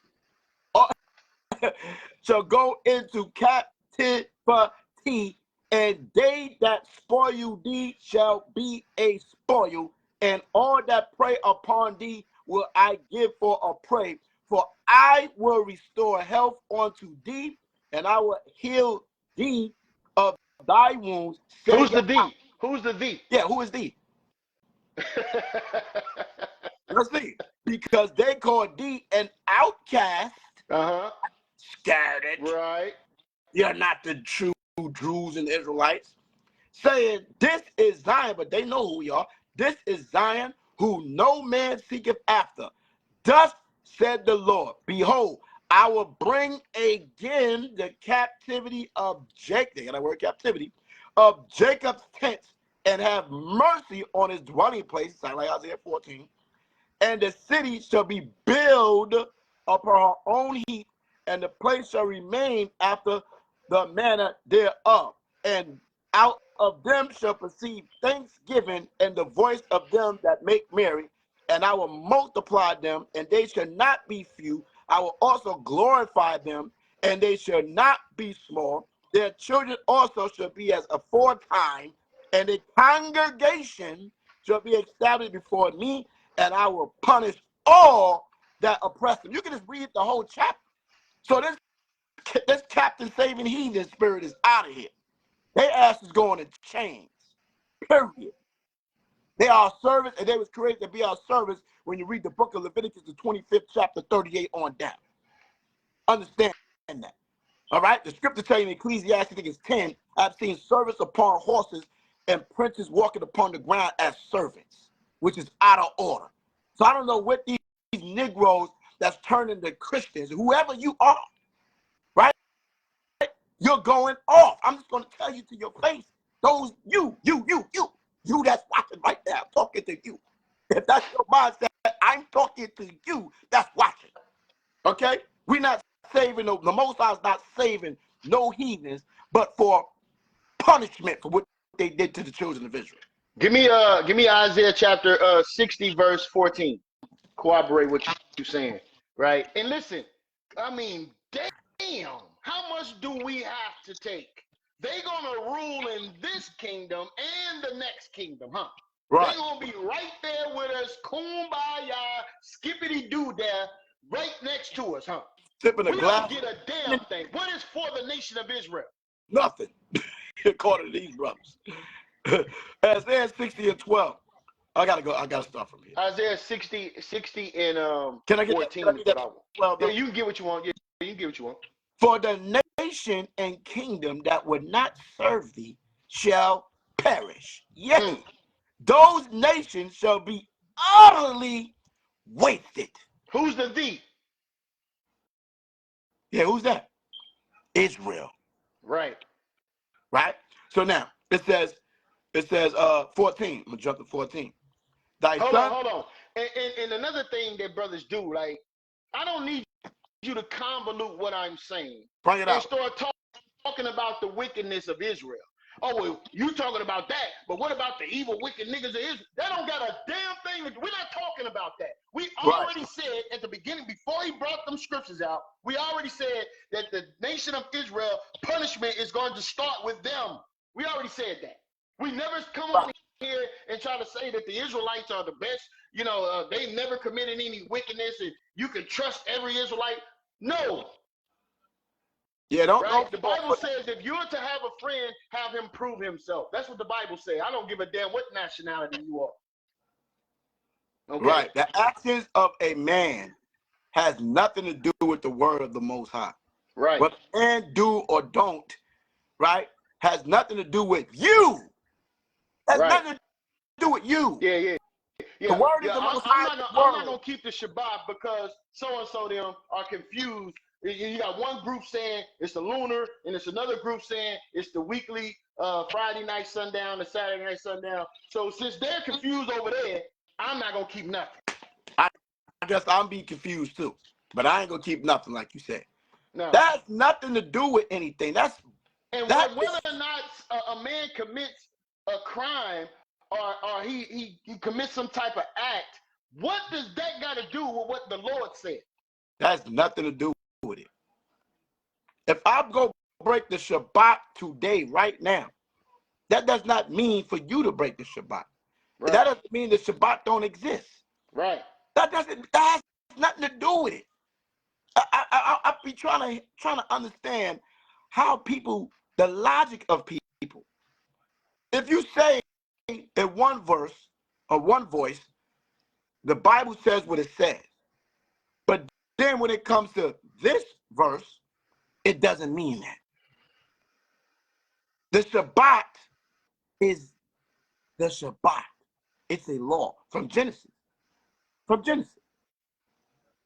Shall go into captivity, and they that spoil thee shall be a spoil, and all that prey upon thee will I give for a prey. For I will restore health unto thee, and I will heal thee of thy wounds. Who's the thee? Who's the thee? Yeah, who is thee? Let's see. Because they call thee an outcast, scattered. Right. You're not the true Jews and Israelites. Saying, this is Zion, but they know who we are. This is Zion, who no man seeketh after. Thus said the Lord, behold, I will bring again the captivity of Jacob, that word captivity, of Jacob's tents, and have mercy on his dwelling place, sound like Isaiah 14, and the city shall be built upon her own heap, and the place shall remain after the manner thereof, and out of them shall proceed thanksgiving and the voice of them that make merry, and I will multiply them, and they shall not be few. I will also glorify them, and they shall not be small. Their children also shall be as aforetime, and a congregation shall be established before me, and I will punish all that oppress them. You can just read the whole chapter. So this Captain Saving Heathen spirit is out of here. Their ass is going in chains. Period. They are our service, and they was created to be our service when you read the book of Leviticus, the 25th chapter, 38 on down. Understand that. All right? The scripture tells you in Ecclesiastes, I think it's 10, I've seen servants upon horses and princes walking upon the ground as servants, which is out of order. So I don't know what these Negroes that's turning to Christians, whoever you are, right? You're going off. I'm just going to tell you to your face, those you that's watching right now, I'm talking to you. If that's your mindset, I'm talking to you that's watching. Okay? We're not saving, the Most High is not saving no heathens, but for punishment for what they did to the children of Israel. Give me Isaiah chapter 60 verse 14. Corroborate what you're saying, right? And listen, I mean, damn, how much do we have to take? They gonna rule in this kingdom and the next kingdom, huh? Right. They gonna be right there with us, kumbaya, skippity doo there, right next to us, huh? Sipping a We glass. don't get a damn thing. What is for the nation of Israel? Nothing, according to these brothers. Isaiah 60 and 12. I gotta start from here. Isaiah 60 and Can I get 14 that? is what I want. Well, Yeah, you can get what you want. Yeah, you can get what you want. for the nation and kingdom that would not serve thee shall perish. Yea, those nations shall be utterly wasted. Who's the thee? Yeah, who's that? Israel. Right. Right? So now it says 14. I'm gonna jump to 14. Hold on. And another thing that brothers do, like, I don't need you to convolute what I'm saying. Bring it out. Start talking about the wickedness of Israel. Oh, well, you talking about that, but what about the evil, wicked niggas of Israel? That don't got a damn thing. We're not talking about that. We already said at the beginning, before he brought them scriptures out, we already said that the nation of Israel punishment is going to start with them. We already said that. We never come on here and try to say that the Israelites are the best. You know, they never committed any wickedness and you can trust every Israelite. No. Yeah, don't. The Bible says if you're to have a friend, have him prove himself. That's what the Bible says. I don't give a damn what nationality you are. Okay? Right. The actions of a man has nothing to do with the word of the Most High. Right. What man do or don't, right, has nothing to do with you. Has nothing to do with you. Yeah. The word is the Most High. I'm not gonna keep the Shabbat because so and so them are confused. You got one group saying it's the lunar, and it's another group saying it's the weekly Friday night sundown, the Saturday night sundown. So since they're confused over there, I'm not gonna keep nothing. I guess I'm be confused too, but I ain't gonna keep nothing like you said. No. That has nothing to do with anything. Whether or not a man commits a crime or he commits some type of act, what does that got to do with what the Lord said? That has nothing to do with it. If I go break the Shabbat today, right now, that does not mean for you to break the Shabbat. Right. That doesn't mean the Shabbat don't exist. Right. That has nothing to do with it. I be trying to understand how people, the logic of people. If you say in one verse or one voice, the Bible says what it says, but then when it comes to this verse, it doesn't mean that. The Shabbat is the Shabbat. It's a law from Genesis. From Genesis.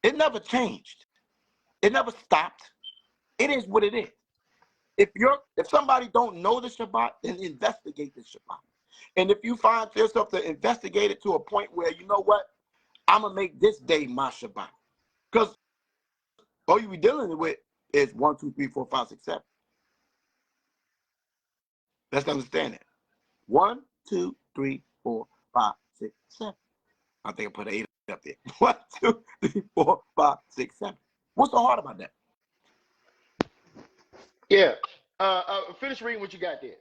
It never changed. It never stopped. It is what it is. If somebody don't know the Shabbat, then investigate the Shabbat. And if you find yourself to investigate it to a point where, you know what, I'm going to make this day my Shabbat. Because all you be dealing with is 1, 2, 3, 4, 5, 6, 7. Let's understand it. 1, 2, 3, 4, 5, 6, 7. I think I put an 8 up there. 1, 2, 3, 4, 5, 6, 7. What's so hard about that? Yeah. Finish reading what you got there.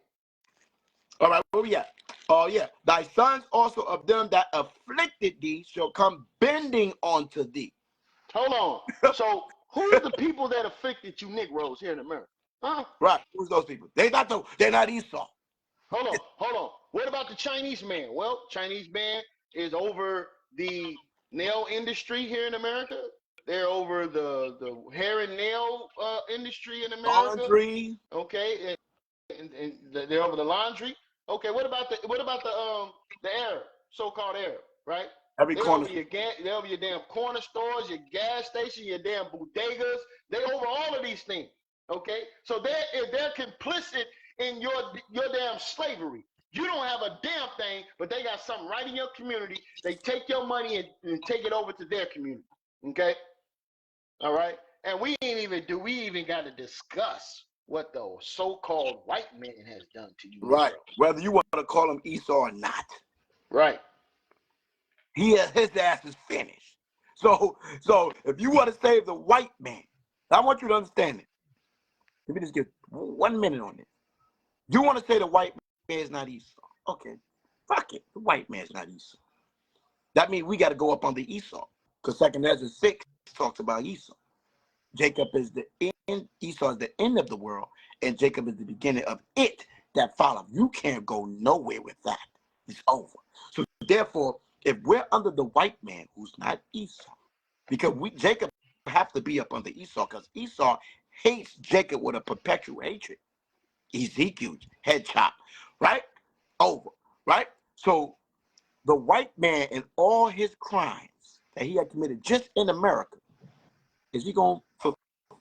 All right, where we at? Oh, yeah. Thy sons also of them that afflicted thee shall come bending unto thee. Hold on. So who's the people that afflicted you Negroes here in America? Huh? Right. Who's those people? They're not Esau. Hold on. What about the Chinese man? Well, Chinese man is over the nail industry here in America. They're over the hair and nail industry in America. Laundry. Okay, and they're over the laundry. Okay, what about the Arab, so-called Arab, right? Every corner. They're over your damn corner stores, your gas station, your damn bodegas. They over all of these things. Okay, so they're complicit in your damn slavery. You don't have a damn thing, but they got something right in your community. They take your money and take it over to their community. Okay, all right. And we even got to discuss what the so-called white man has done to you, Right. Negro. Whether you want to call him Esau or not, Right. his ass is finished. So if you want to save the white man, I want you to understand it. Let me just give 1 minute on this. You want to say the white man is not Esau? Okay, fuck it. The white man is not Esau. That means we got to go up on the Esau, because 2 Ezra 6 talks about Esau. Jacob is the end. Esau is the end of the world, and Jacob is the beginning of it that follows. You can't go nowhere with that. It's over. So therefore, if we're under the white man, who's not Esau, because Jacob have to be up under Esau, because Esau hates Jacob with a perpetual hatred. Ezekiel head chop, right? Over, right? So the white man and all his crimes that he had committed just in America, is he going to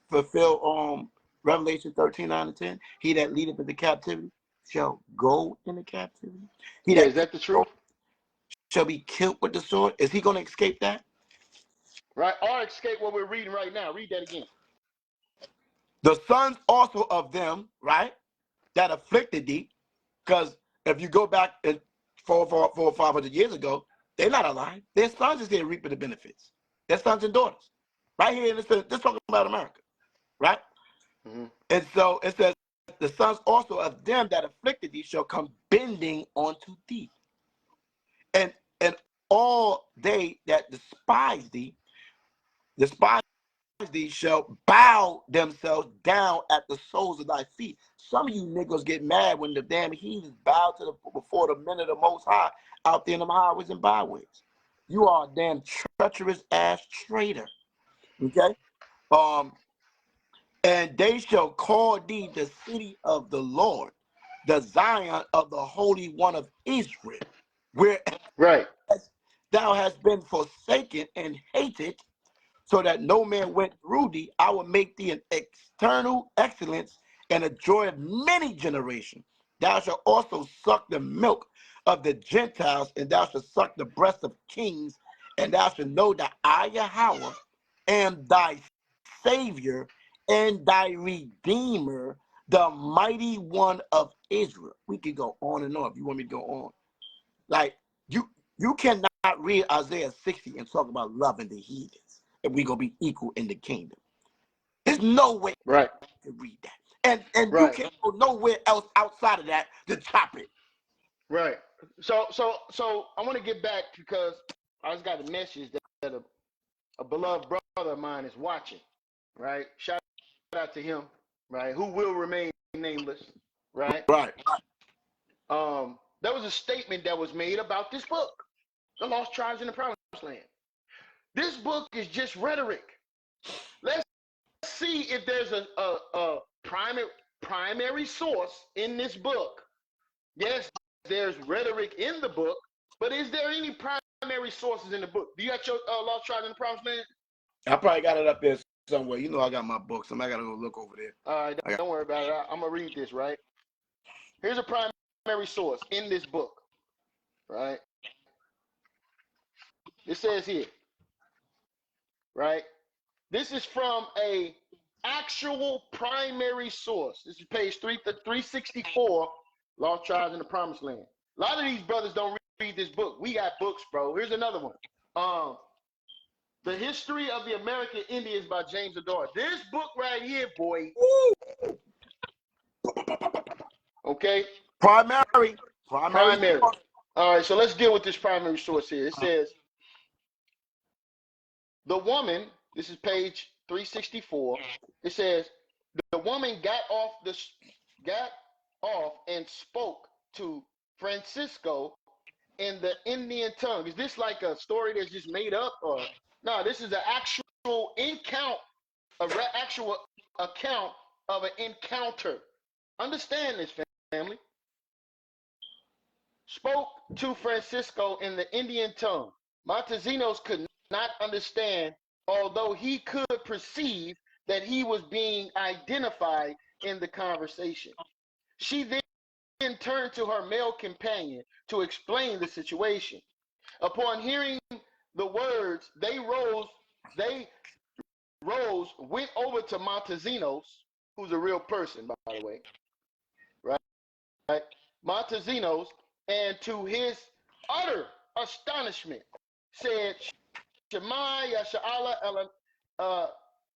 fulfill Revelation 13:9-10? He that leadeth into captivity shall go into captivity. He Is that the truth? shall be killed with the sword. Is he going to escape that? Right. Or escape what we're reading right now. Read that again. The sons also of them, right, that afflicted thee, because if you go back 400 or 500 years ago, they're not alive. Their sons is here reaping the benefits. Their sons and daughters. Right here in this talking about America. Right? Mm-hmm. And so it says, the sons also of them that afflicted thee shall come bending onto thee. And all they that despise thee shall bow themselves down at the soles of thy feet. Some of you niggas get mad when the damn heathens bow before the men of the Most High out there in the highways and byways. You are a damn treacherous ass traitor. Okay? And they shall call thee the city of the Lord, the Zion of the Holy One of Israel, where Right. thou hast been forsaken and hated, so that no man went through thee. I will make thee an external excellence and a joy of many generations. Thou shalt also suck the milk of the Gentiles, and thou shalt suck the breast of kings, and thou shalt know that I, YAHAWAH, am thy Savior and thy Redeemer, the mighty one of Israel. We could go on and on if you want me to go on. Like, you cannot read Isaiah 60 and talk about loving the heathens and we gonna be equal in the kingdom. There's no way Right. to read that. And you Right. can't go nowhere else outside of that to chop it. Right. So I want to get back because I just got a message that a beloved brother of mine is watching. Right. Shout out to him. Right. Who will remain nameless. Right. Right. There was a statement that was made about this book, The Lost Tribes in the Promised Land. This book is just rhetoric. Let's see if there's a primary source in this book. Yes, there's rhetoric in the book, but is there any primary sources in the book? Do you got your Lost Tribes in the Promised Land? I probably got it up there somewhere. You know I got my books. I gotta go look over there. All right, don't worry about it. I'm gonna read this, right? Here's a primary source in this book, right? It says here, right? This is from a actual primary source. This is page 364, Lost Tribes in the Promised Land. A lot of these brothers don't read this book. We got books, bro. Here's another one. The History of the American Indians by James Adore. This book right here, boy. Okay? Primary. All right, so let's deal with this primary source here. It says, the woman, this is page 364. It says, the woman got off and spoke to Francisco in the Indian tongue. Is this like a story that's just made up, or no? This is an actual actual account of an encounter. Understand this, family. Spoke to Francisco in the Indian tongue. Montesinos could not understand, although he could perceive that he was being identified in the conversation. She then turned to her male companion to explain the situation. Upon hearing the words, they rose, went over to Montesinos, who's a real person, by the way, right? Montezinos, and to his utter astonishment, said, Shema Yasha'Allah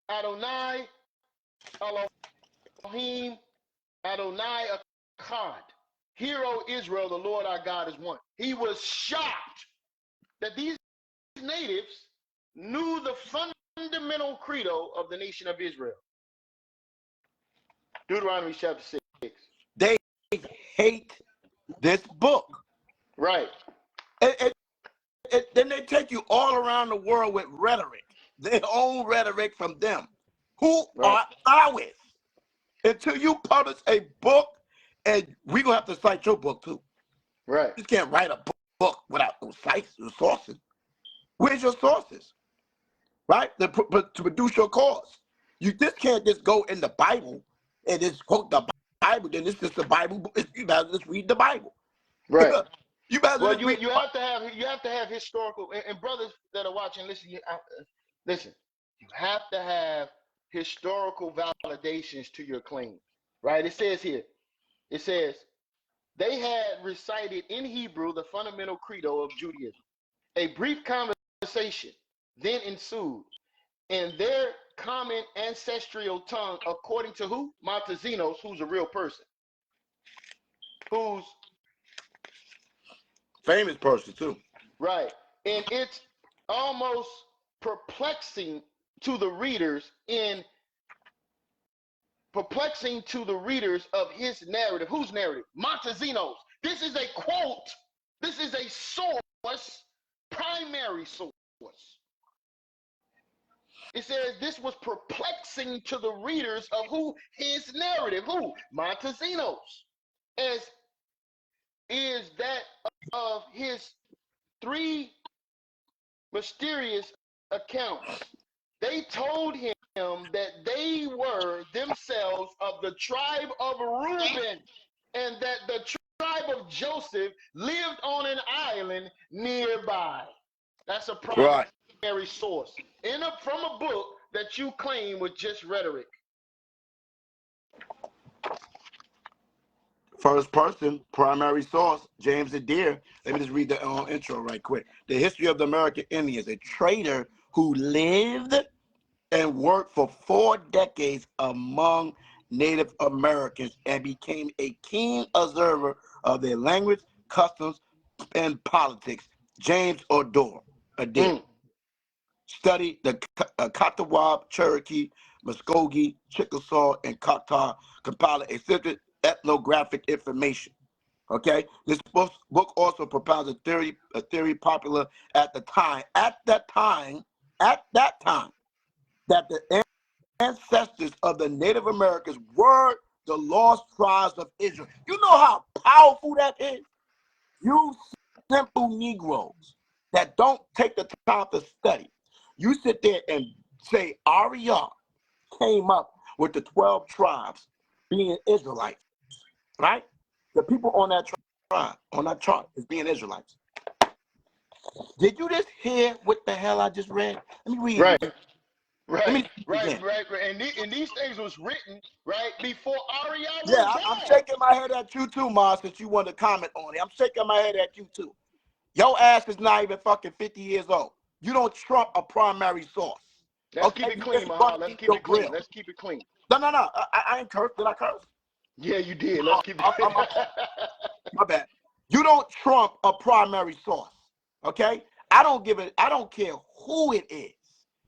Adonai Elohim Adonai Echad. Hear, O Israel, the Lord our God is one. He was shocked that these natives knew the fundamental credo of the nation of Israel. Deuteronomy chapter 6. They hate this book. Right. Then they take you all around the world with rhetoric, their own rhetoric from them. Who are ours? Until you publish a book, and we're going to have to cite your book too. Right. You can't write a book without those sites, the sources. Where's your sources? Right? To produce your cause. You just can't just go in the Bible and just quote the Bible. Then it's just the Bible. You better just read the Bible. Right. You better Well, just read. you have to have historical, and brothers that are watching, listen. Listen. You have to have historical validations to your claim. Right? It says here. It says they had recited in Hebrew the fundamental credo of Judaism. A brief conversation then ensued in their common ancestral tongue, according to who? Montezinos, who's a real person. Who's famous person too. right. And it's almost perplexing to the readers of his narrative. Whose narrative? Montezinos. This is a quote. This is a source, primary source. It says this was perplexing to the readers of who? His narrative. Who? Montezinos. As is that of his three mysterious accounts. They told him that they were themselves of the tribe of Reuben, and that the tribe of Joseph lived on an island nearby. That's a primary source from a book that you claim was just rhetoric. First person, primary source, James Adair. Let me just read the intro right quick. The history of the American Indians, a trader who lived and worked for 4 decades among Native Americans and became a keen observer of their language, customs, and politics. James Adair. Studied the Catawba, Cherokee, Muskogee, Chickasaw, and Choctaw, compiled extensive ethnographic information. Okay, this book also propounds a theory popular at that time, that the ancestors of the Native Americans were the lost tribes of Israel. You know how powerful that is? You simple Negroes that don't take the time to study. You sit there and say YirmeYah came up with the 12 tribes being Israelites, right? The people on that tribe, on that chart, is being Israelites. Did you just hear what the hell I just read? Let me read it. Right. And these things was written right before YirmeYah was born. I'm shaking my head at you too, Ma, since you want to comment on it. I'm shaking my head at you too. Your ass is not even fucking 50 years old. You don't trump a primary source. Let's keep it clean, Mahar. Let's keep it clean. Let's keep it clean. No. I ain't cursed. Did I curse? Yeah, you did. Let's keep it clean. My bad. You don't trump a primary source. Okay? I don't care who it is.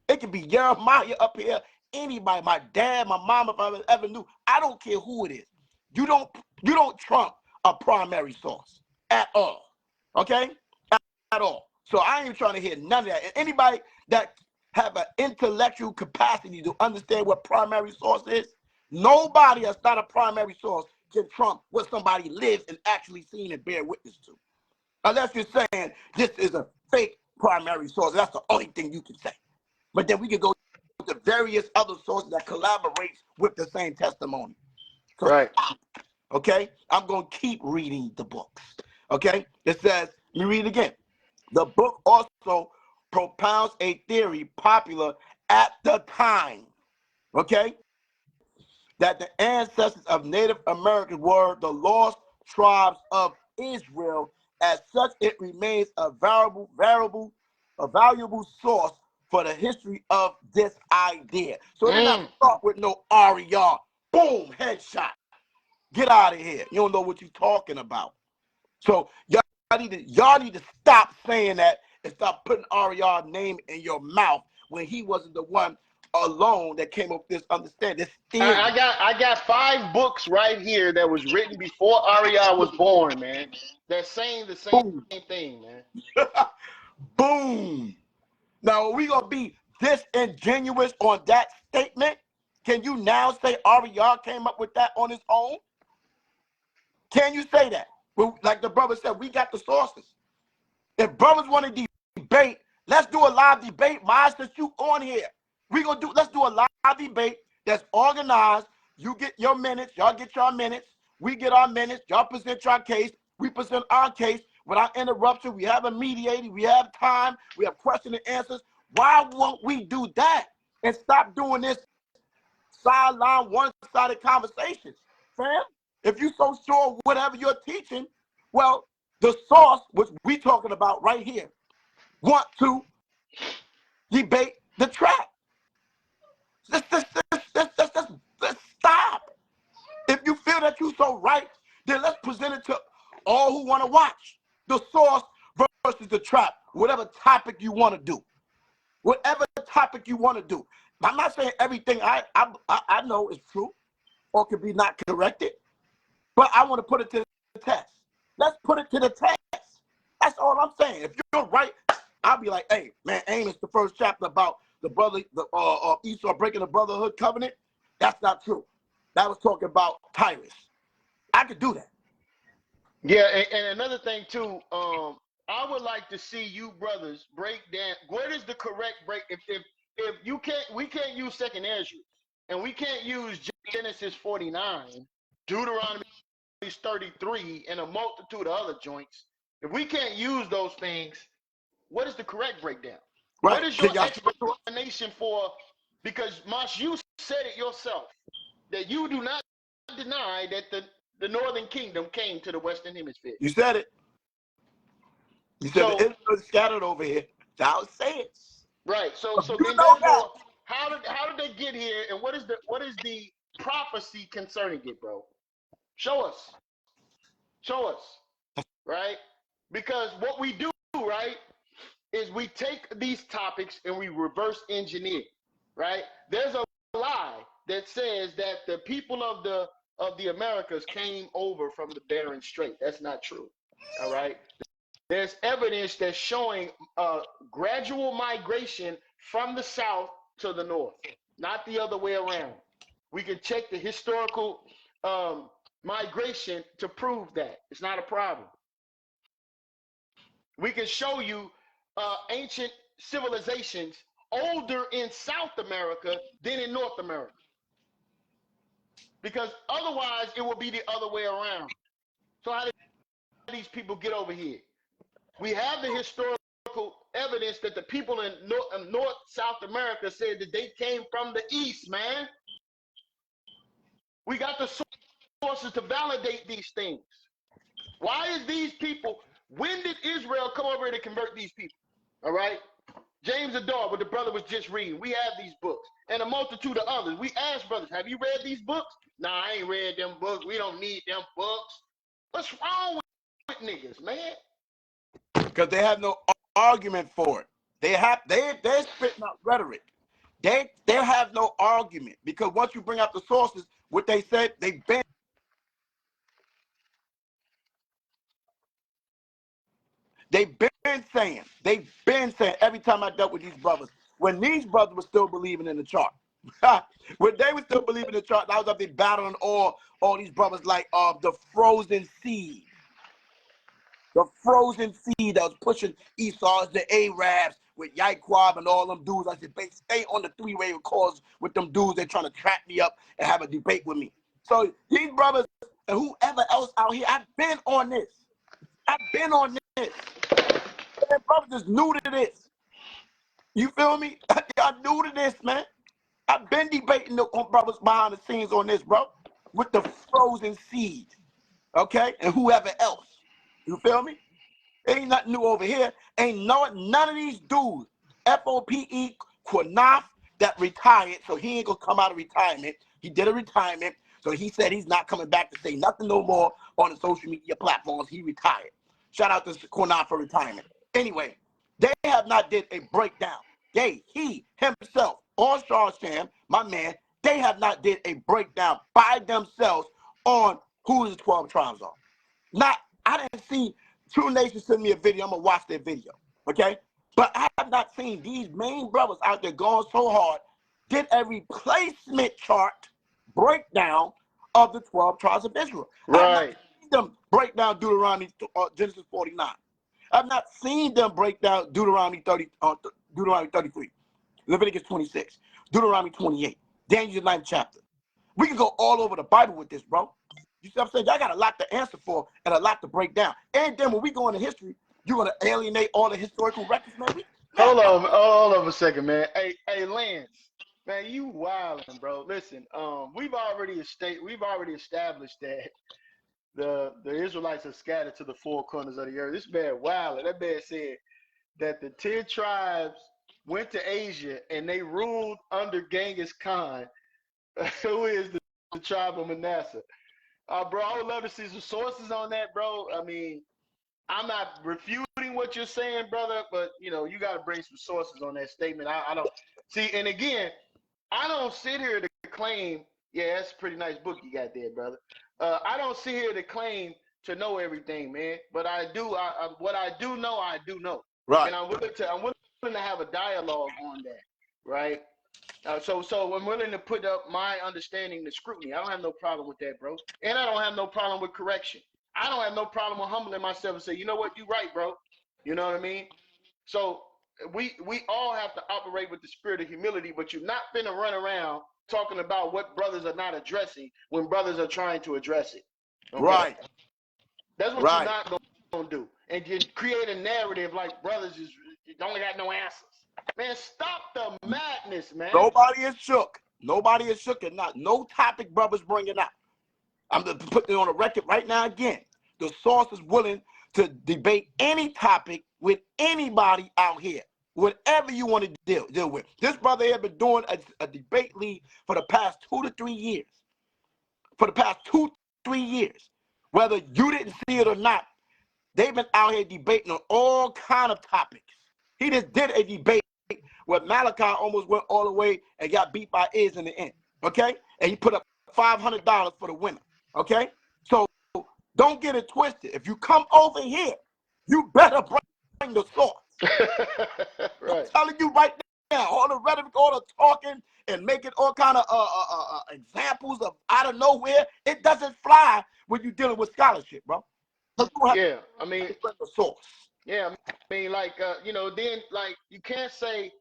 It could be YirmeYah up here, anybody, my dad, my mom, if I ever knew. I don't care who it is. You don't trump a primary source at all. Okay? At all. So I ain't trying to hear none of that. And anybody that have an intellectual capacity to understand what primary source is, nobody that's not a primary source can trump what somebody lives and actually seen and bear witness to. Unless you're saying this is a fake primary source. That's the only thing you can say. But then we can go to various other sources that collaborate with the same testimony. So, right. Okay? I'm going to keep reading the books. Okay? It says, let me read it again. The book also propounds a theory popular at the time. Okay? that the ancestors of Native Americans were the lost tribes of Israel. As such, it remains a valuable source for the history of this idea. So it did not start with no Ariyah. Boom, headshot. Get out of here. You don't know what you're talking about. So y'all need to stop saying that and stop putting Ariyah's name in your mouth when he wasn't the one alone that came up with this understanding. This I got 5 books right here that was written before Ariyah was born, man. That's saying the same thing, man. Boom. Now, are we going to be disingenuous on that statement? Can you now say Ariyah came up with that on his own? Can you say that? Well, like the brother said, we got the sources. If brothers want to debate, let's do a live debate. Mine, since you on here, let's do a live debate that's organized. You get your minutes, y'all get your minutes, we get our minutes, y'all present your case, we present our case without interruption. We have a mediator, we have time, we have question and answers. Why won't we do that and stop doing this sideline, one-sided conversations, fam? If you're so sure whatever you're teaching, well, the source, which we talking about right here, want to debate the track. Let's stop. If you feel that you're so right, then let's present it to all who want to watch. The source versus the trap, whatever topic you want to do. Whatever topic you want to do. I'm not saying everything I know is true or can be not corrected, but I want to put it to the test. Let's put it to the test. That's all I'm saying. If you're right, I'll be like, hey, man, Amos, the first chapter about the brother, Esau breaking the brotherhood covenant, that's not true. That was talking about Tyrus. I could do that. Yeah, and another thing too, I would like to see you brothers break down what is the correct break. If you can't, we can't use second Ezra, and we can't use Genesis 49, Deuteronomy 33, and a multitude of other joints. If we can't use those things, what is the correct breakdown? Right. What is your explanation for? Because Mosh, you said it yourself that you do not deny that the northern kingdom came to the western hemisphere. You said it. You said so, it was scattered over here. Thou sayest. Right. So then therefore, how did they get here, and what is the prophecy concerning it, bro? Show us. Show us. Right? Because what we do, right, is we take these topics and we reverse engineer. Right? There's a lie that says that the people of the Americas came over from the Bering Strait. That's not true. All right. There's evidence that's showing gradual migration from the south to the north, not the other way around. We can check the historical migration to prove that. It's not a problem. We can show you ancient civilizations older in South America than in North America. Because otherwise, it will be the other way around. So how did these people get over here? We have the historical evidence that the people in North South America said that they came from the east, man. We got the sources to validate these things. Why is these people, when did Israel come over here to convert these people? All right? James Adar, what the brother was just reading, we have these books and a multitude of others. We asked brothers, have you read these books? Nah, I ain't read them books. We don't need them books. What's wrong with niggas, man? Because they have no argument for it. They're spitting out rhetoric. They have no argument, because once you bring out the sources, what they said, they've been saying every time I dealt with these brothers, when these brothers were still believing in the chart. When they were still believing in the chart, I was up there battling all these brothers like the frozen seed. The frozen seed that was pushing Esau, the Arabs with YAHAWAH and all them dudes. I said, stay on the three-way calls with them dudes. They're trying to trap me up and have a debate with me. So these brothers and whoever else out here, I've been on this. And brothers is new to this. You feel me? Y'all new to this, man. I've been debating the brothers behind the scenes on this, bro, with the frozen seed, okay, and whoever else. You feel me? Ain't nothing new over here. Ain't none of these dudes, FOPE, Quanaf, that retired, so he ain't gonna come out of retirement. He did a retirement, so he said he's not coming back to say nothing no more on the social media platforms. He retired. Shout out to Quanaf for retirement. Anyway, they have not did a breakdown. He himself, on SHAM, my man, they have not did a breakdown by themselves on who the 12 tribes are. Not, I didn't see True Nation send me a video. I'm gonna watch their video, okay? But I have not seen these main brothers out there going so hard, did a replacement chart breakdown of the 12 tribes of Israel. I have not seen them break down Deuteronomy, Genesis 49. I've not seen them break down Deuteronomy 33, Leviticus 26, Deuteronomy 28, Daniel's 9th chapter. We can go all over the Bible with this, bro. You see what I'm saying? Y'all got a lot to answer for and a lot to break down. And then when we go into history, you're going to alienate all the historical records, man. Hold on a second, man. Hey, Lance, man, you wildin', bro. Listen, we've already established that the Israelites are scattered to the four corners of the earth. This man wildin'. That man said that the 10 tribes went to Asia and they ruled under Genghis Khan, who is the tribe of Manasseh. Bro, I would love to see some sources on that, bro. I mean, I'm not refuting what you're saying, brother, but you got to bring some sources on that statement. I don't see, and again, I don't sit here to claim, yeah, that's a pretty nice book you got there, brother. I don't sit here to claim to know everything, man. But I do. What I do know, I do know. Right. And I'm willing to have a dialogue on that, right? So I'm willing to put up my understanding to scrutiny. I don't have no problem with that, bro. And I don't have no problem with correction. I don't have no problem with humbling myself and say, you know what, you right, bro. You know what I mean? So we all have to operate with the spirit of humility, but you're not finna run around talking about what brothers are not addressing when brothers are trying to address it. Okay? Right. That's what you're not gonna do. And you create a narrative like brothers don't got no answers. Man, stop the madness, man. Nobody is shook. Nobody is shook and not no topic brothers bringing up. I'm just putting it on the record right now again. The source is willing to debate any topic with anybody out here, whatever you want to deal with. This brother here been doing a debate league for the past 2 to 3 years. For the past 2 to 3 years. Whether you didn't see it or not, they've been out here debating on all kind of topics. He just did a debate where Malachi almost went all the way and got beat by Iz in the end, okay? And he put up $500 for the winner, okay? So don't get it twisted. If you come over here, you better bring the source. Right. I'm telling you right now, all the rhetoric, all the talking, and making all kind of examples of out of nowhere, it doesn't fly when you're dealing with scholarship, bro. Yeah, I mean, bring the source. Yeah, I mean, like, then, like, you can't say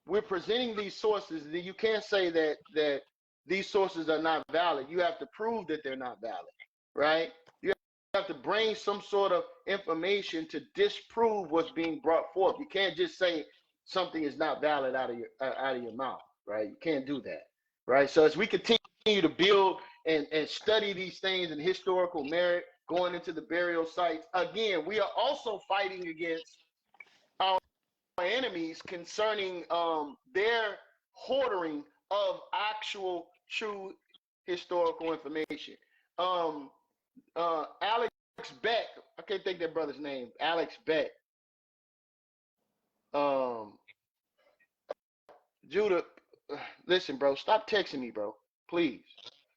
we're presenting these sources, then you can't say that these sources are not valid. You have to prove that they're not valid, right? You have to bring some sort of information to disprove what's being brought forth. You can't just say something is not valid out of your mouth, right? You can't do that, right? So as we continue to build and study these things in historical merit, going into the burial sites, again, we are also fighting against our enemies concerning their hoarding of actual true historical information. Alex Beck, I can't think that brother's name. Alex Beck. Judah, listen, bro, stop texting me, bro. Please.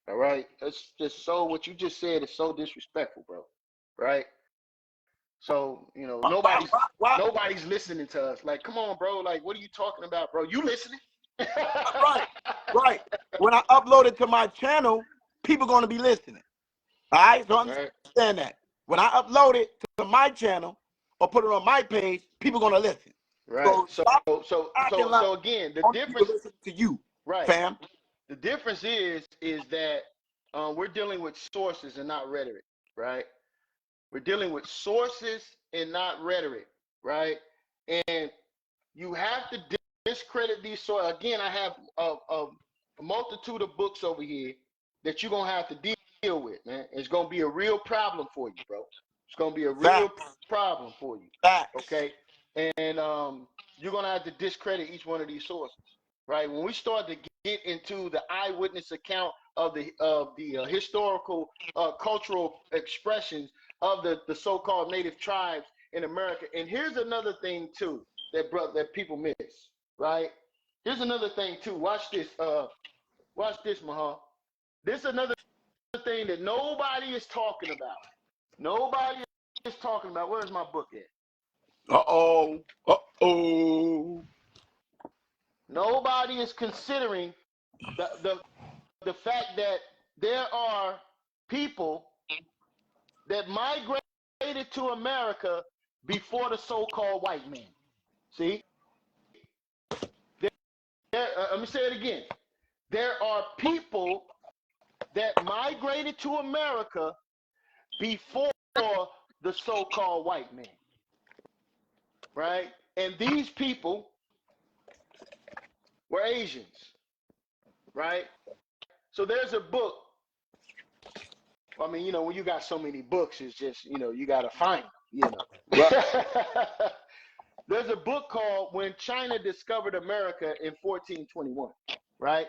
All right? It's just so, what you just said is so disrespectful, bro. Right? So, nobody's listening to us. Like, come on, bro. Like, what are you talking about, bro? You listening? Right. When I upload it to my channel, people going to be listening. All right? So understand that. When I upload it to my channel or put it on my page, people going to listen. Right. So again, the difference to you, right, fam. The difference is that we're dealing with sources and not rhetoric, right? We're dealing with sources and not rhetoric, right? And you have to discredit these sources, again, I have a multitude of books over here that you're gonna have to deal with, man. It's gonna be a real problem for you, bro. It's gonna be a real problem for you. Okay, and you're gonna have to discredit each one of these sources, right? When we start to get into the eyewitness account of the historical cultural expressions of the so-called native tribes in America. And here's another thing too that people miss, right? Here's another thing too. Watch this, Mahar. This is another thing that nobody is talking about. Nobody is talking about. Where's my book at? Nobody is considering the fact that there are people that migrated to America before the so-called white man. See? Let me say it again. There are people that migrated to America before the so-called white man, right? And these people were Asians, right? So there's a book. I mean, you know, when you got so many books, it's just, you know, you got to find them, you know. Right. There's a book called When China Discovered America in 1421, right?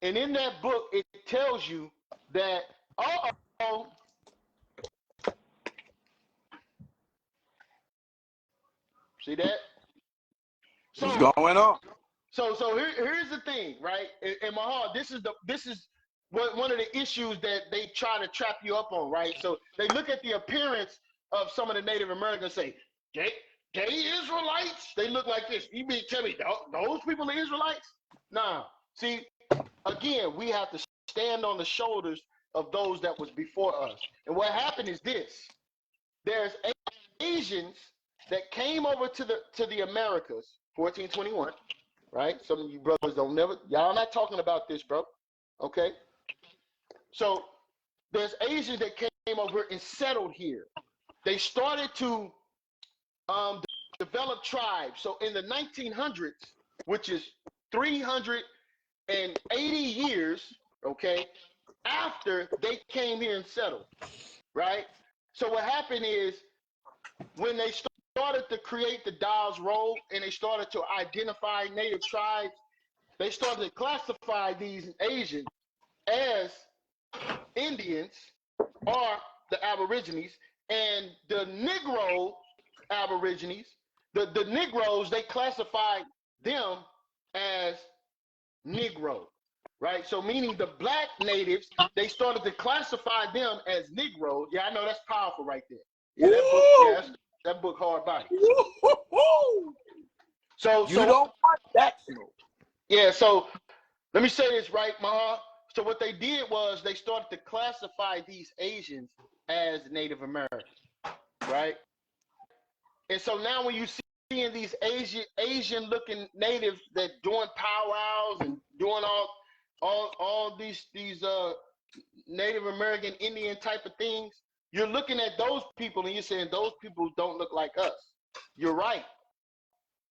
And in that book, it tells you that, see that? So, what's going on? So here's the thing, right? In Mahar, this is one of the issues that they try to trap you up on, right? So they look at the appearance of some of the Native Americans and say, they Israelites? They look like this. You mean tell me those people are Israelites? Nah. See, again, we have to stand on the shoulders of those that was before us. And what happened is this: there's Asians that came over to the Americas, 1421, right? Some of you brothers y'all not talking about this, bro. Okay. So there's Asians that came over and settled here. They started to develop tribes. So in the 1900s, which is 380 years, okay, after they came here and settled, right? So what happened is when they started to create the Dawes Roll and they started to identify native tribes, they started to classify these Asians as Indians or the Aborigines, and the Negro Aborigines, the Negroes, they classified them as Negro, right? So meaning the black natives, they started to classify them as Negroes. Yeah, I know that's powerful right there. Yeah, that book hard body. So you don't want that. Yeah, so let me say this, right, Mahar? So what they did was they started to classify these Asians as Native Americans, right? And so now when you see in these Asian-looking natives that doing powwows and doing all these Native American Indian type of things, you're looking at those people and you're saying those people don't look like us. You're right.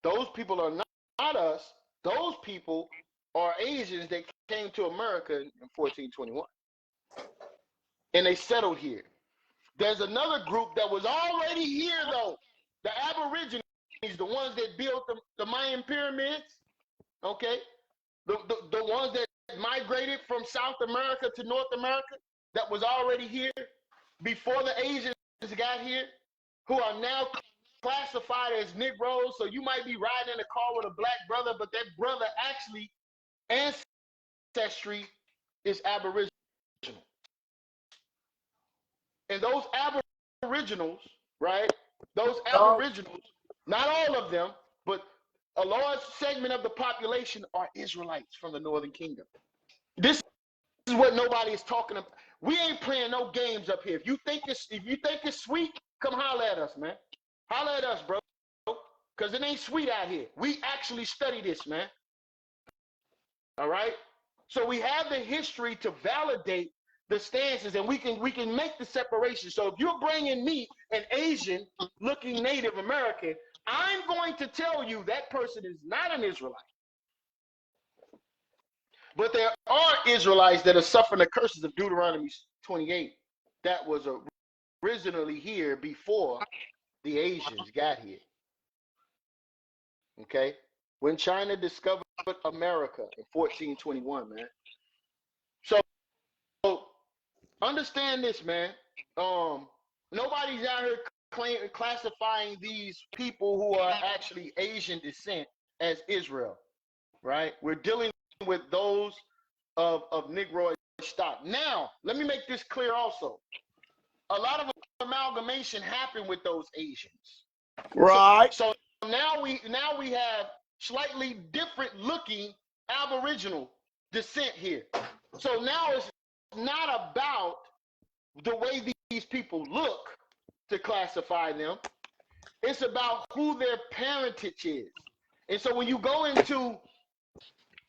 Those people are not us. Those people are Asians that came to America in 1421. And they settled here. There's another group that was already here, though. The Aborigines, the ones that built the Mayan pyramids, okay? The ones that migrated from South America to North America, that was already here before the Asians got here, who are now classified as Negroes. So you might be riding in a car with a black brother, but that brother actually ancestry is Aboriginal. And those Aboriginals, right? Those Aboriginals, not all of them, but a large segment of the population are Israelites from the Northern Kingdom. This is what nobody is talking about. We ain't playing no games up here. If you think it's sweet, come holler at us, man. Holler at us, bro. Because it ain't sweet out here. We actually study this, man. All right? So we have the history to validate the stances, and we can make the separation. So if you're bringing me an Asian looking Native American, I'm going to tell you that person is not an Israelite. But there are Israelites that are suffering the curses of Deuteronomy 28 that was originally here before the Asians got here. Okay? When China discovered America in 1421, man. So understand this, man. Nobody's out here classifying these people who are actually Asian descent as Israel, right? We're dealing with those of Negroid stock. Now, let me make this clear also. A lot of amalgamation happened with those Asians. Right. So now we have slightly different looking Aboriginal descent here. So now it's not about the way these people look to classify them. It's about who their parentage is. And so when you go into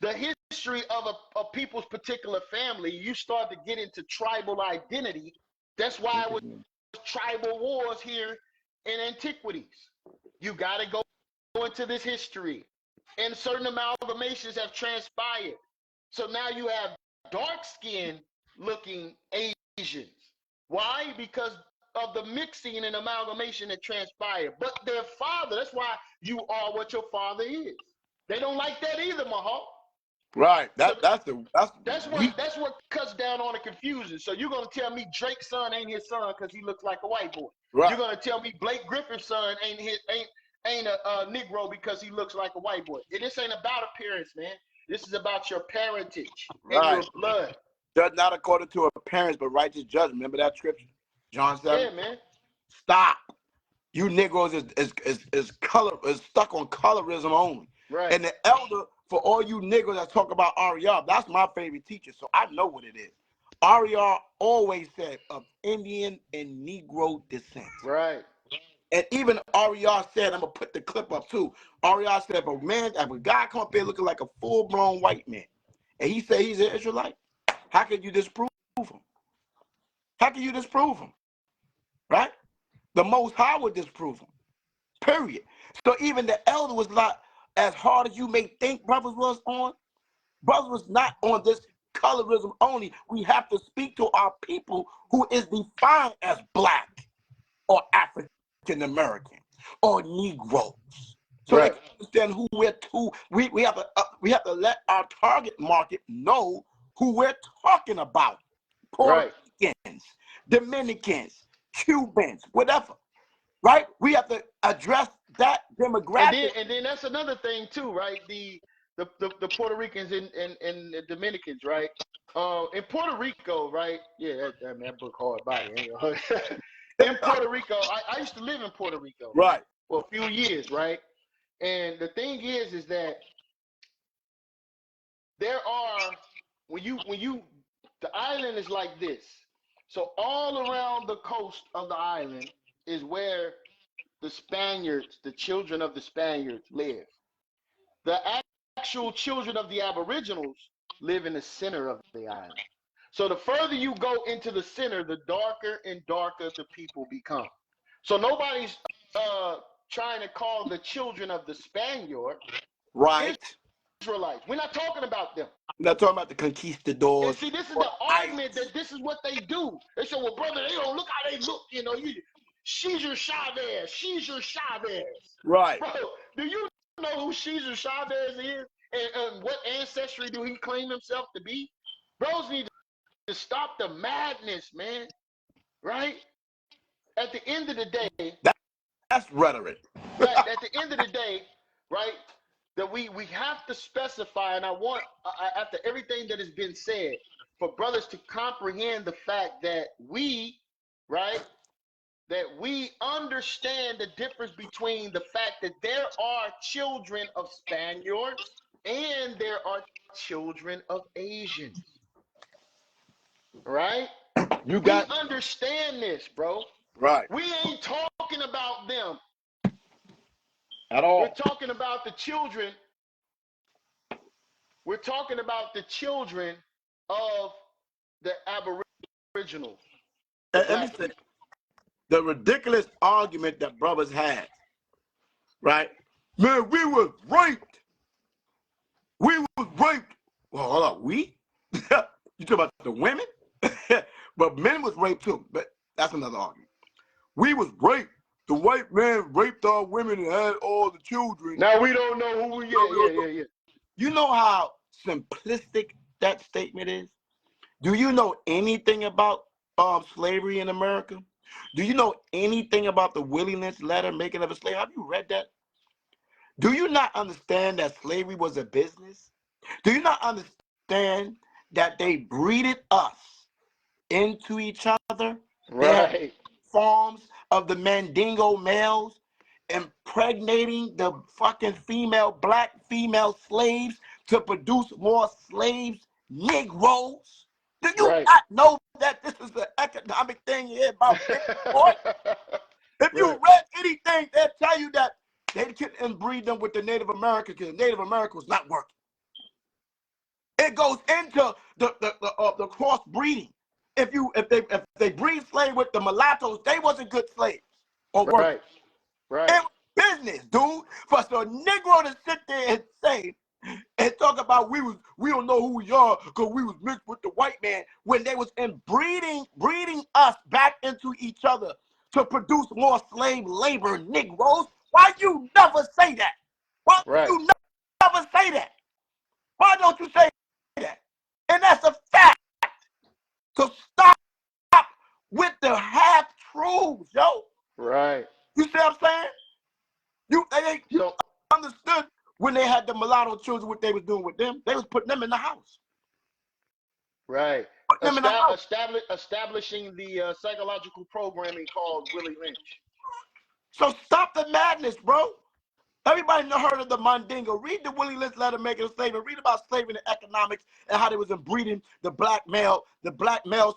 the history of a people's particular family, you start to get into tribal identity. That's why it was tribal wars here in antiquities. You got to go into this history. And certain amalgamations have transpired. So now you have dark-skinned looking Asians. Why? Because of the mixing and amalgamation that transpired. But their father, that's why you are what your father is. They don't like that either, Mahar. Right. That's what cuts down on the confusion. So you're gonna tell me Drake's son ain't his son because he looks like a white boy. Right. You're gonna tell me Blake Griffin's son ain't a Negro because he looks like a white boy. This ain't about appearance, man. This is about your parentage and your blood. Judge not according to appearance, but righteous judgment. Remember that scripture, John 7. Yeah, man. Stop. You Negroes is stuck on colorism only. Right. And the elder, for all you Negroes that talk about YAHAWAH, that's my favorite teacher, so I know what it is. YAHAWAH always said of Indian and Negro descent. Right. And even YAHAWAH said, I'm gonna put the clip up too. YAHAWAH said, if a guy come up here looking like a full-blown white man, and he say he's an Israelite, how could you disprove him? How can you disprove him? Right? The Most High would disprove him. Period. So even the elder was not as hard as you may think brothers was on. Brothers was not on this colorism only. We have to speak to our people who is defined as black or African American or Negroes. So they can understand who we're to. We have to let our target market know who we're talking about. Puerto Ricans, Dominicans, Cubans, whatever. Right? We have to address that demographic. And then that's another thing too, right? The Puerto Ricans and the Dominicans, right? In Puerto Rico, right? Yeah, that book hard body. In Puerto Rico, I used to live in Puerto Rico, right, for a few years, right? And the thing is that there are the island is like this. So all around the coast of the island is where the Spaniards, the children of the Spaniards live. The actual children of the Aboriginals live in the center of the island. So the further you go into the center, the darker and darker the people become. So nobody's trying to call the children of the Spaniard Israelites. We're not talking about them. We're not talking about the conquistadors. And see, this is the argument that this is what they do. They say, well, brother, they don't look how they look. You know, Cesar Chavez. Right. Bro, do you know who Cesar Chavez is? And what ancestry do he claim himself to be? Bros need to stop the madness, man. Right? At the end of the day. That's rhetoric. Right. At the end of the day, right, that we have to specify, and I want, after everything that has been said, for brothers to comprehend the fact that we understand the difference between the fact that there are children of Spaniards and there are children of Asians. Right? We understand this, bro. Right. We ain't talking about them at all. We're talking about the children. We're talking about the children of the Aboriginals. And listen, the ridiculous argument that brothers had right? Man, we was raped. We was raped. Well, hold on, we? You talking about the women? But men was raped too. But that's another argument. We was raped. The white man raped our women and had all the children. Now we don't know who we. Yeah. You know how simplistic that statement is? Do you know anything about slavery in America? Do you know anything about the willingness letter making of a slave? Have you read that? Do you not understand that slavery was a business? Do you not understand that they breeded us into each other? They had farms of the Mandingo males impregnating the fucking black female slaves to produce more slaves, Negroes. Do you not know that this is an economic thing here about boy? If you read anything, they'll tell you that they couldn't inbreed them with the Native Americans because Native America was not working. It goes into the cross breeding. If they breed slave with the mulattoes, they wasn't good slaves or workers. Right. It was business, dude. For a Negro to sit there and say and talk about we don't know who we are because we was mixed with the white man when they was breeding us back into each other to produce more slave labor, Negroes. Why you never say that? Why you never say that? Why don't you say that? And that's a fact. So stop with the half truths, yo. Right. You see what I'm saying? You understood when they had the mulatto children what they was doing with them. They was putting them in the house. Right. Establishing the psychological programming called Willie Lynch. So stop the madness, bro. Everybody heard of the Mandingo. Read the Willie Lynch letter making a statement. Read about slavery and economics and how they was inbreeding the black male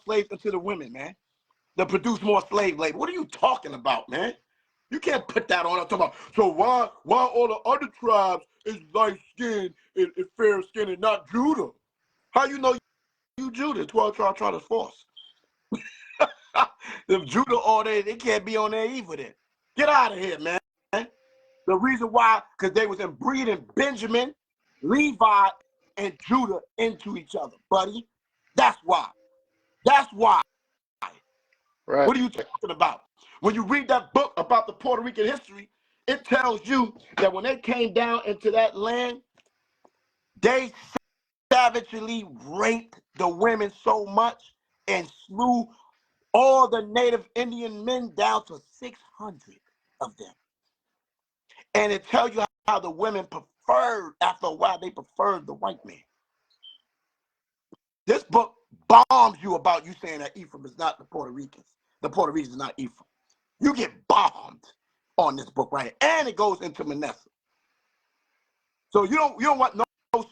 slaves into the women, man. To produce more slave labor. What are you talking about, man? You can't put that on. I'm talking about, so why all the other tribes is light skinned and fair skinned and not Judah? How you know you Judah? 12 tribe trying to force. If Judah all day, they can't be on there either then. Get out of here, man. The reason why, because they was inbreeding Benjamin, Levi, and Judah into each other, buddy. That's why. That's why. Right. What are you talking about? When you read that book about the Puerto Rican history, it tells you that when they came down into that land, they savagely raped the women so much and slew all the native Indian men down to 600 of them. And it tells you how the women preferred, after a while, they preferred the white man. This book bombs you about you saying that Ephraim is not the Puerto Ricans. The Puerto Ricans is not Ephraim. You get bombed on this book right here. And it goes into Manasseh. So you don't want no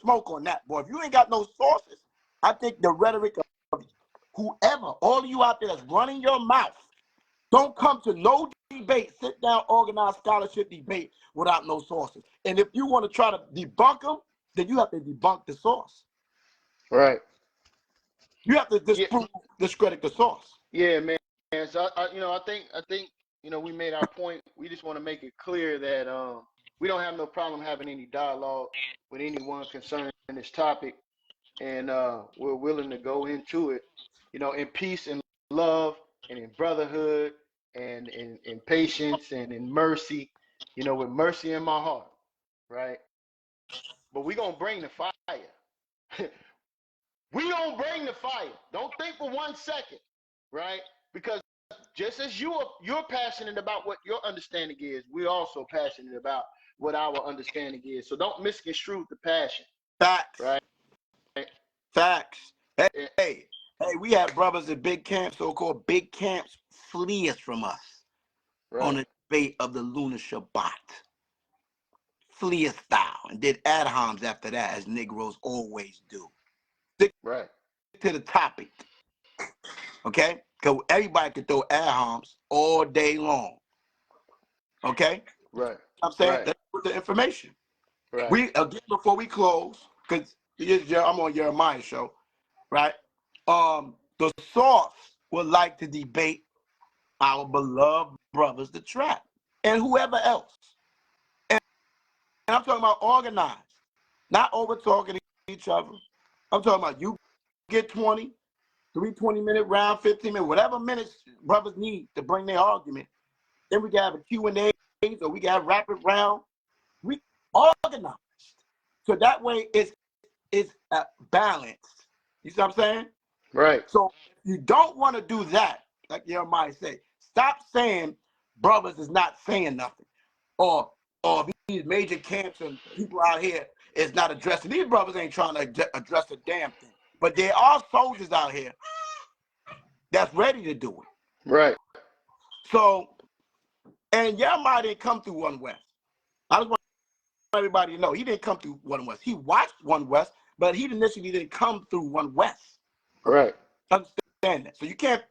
smoke on that, boy. If you ain't got no sources, I think the rhetoric of whoever, all of you out there that's running your mouth, don't come to no debate, sit down, organize scholarship debate without no sources. And if you want to try to debunk them, then you have to debunk the source. Right. You have to discredit the source. Yeah, man. So I think we made our point. We just want to make it clear that we don't have no problem having any dialogue with anyone concerning this topic, and we're willing to go into it, in peace and love and in brotherhood and in patience and in mercy, with mercy in my heart, right? But we're gonna bring the fire. We don't bring the fire. Don't think for 1 second, right? Because just as you're passionate about what your understanding is, we're also passionate about what our understanding is. So don't misconstrue the passion. Facts. Right? Facts. Hey, we had brothers at big camps, so-called big camps, flee us from us on the debate of the lunar Shabbat. Flee us thou, and did ad homs after that, as Negroes always do. Stick to the topic. Okay? Because everybody can throw ad homs all day long. Okay? Right. I'm saying that's with the information. Right. We again before we close, because I'm on YirmeYah show, right? The source would like to debate our beloved brothers, the trap, and whoever else. I'm talking about organized, not over talking to each other. I'm talking about you get 20, 3 20-minute round, 15 minutes, whatever minutes brothers need to bring their argument. Then we can have a Q&A, or we can have rapid round. We organized. So that way it's balanced. You see what I'm saying? Right. So if you don't want to do that, like YirmeYah said, stop saying brothers is not saying nothing. Or these major camps and people out here is not addressing. These brothers ain't trying to address a damn thing. But there are soldiers out here that's ready to do it. Right. So, and YirmeYah didn't come through One West. I just want everybody to know he didn't come through One West. He watched One West, but he initially didn't come through One West. Right. Understand that. So you can't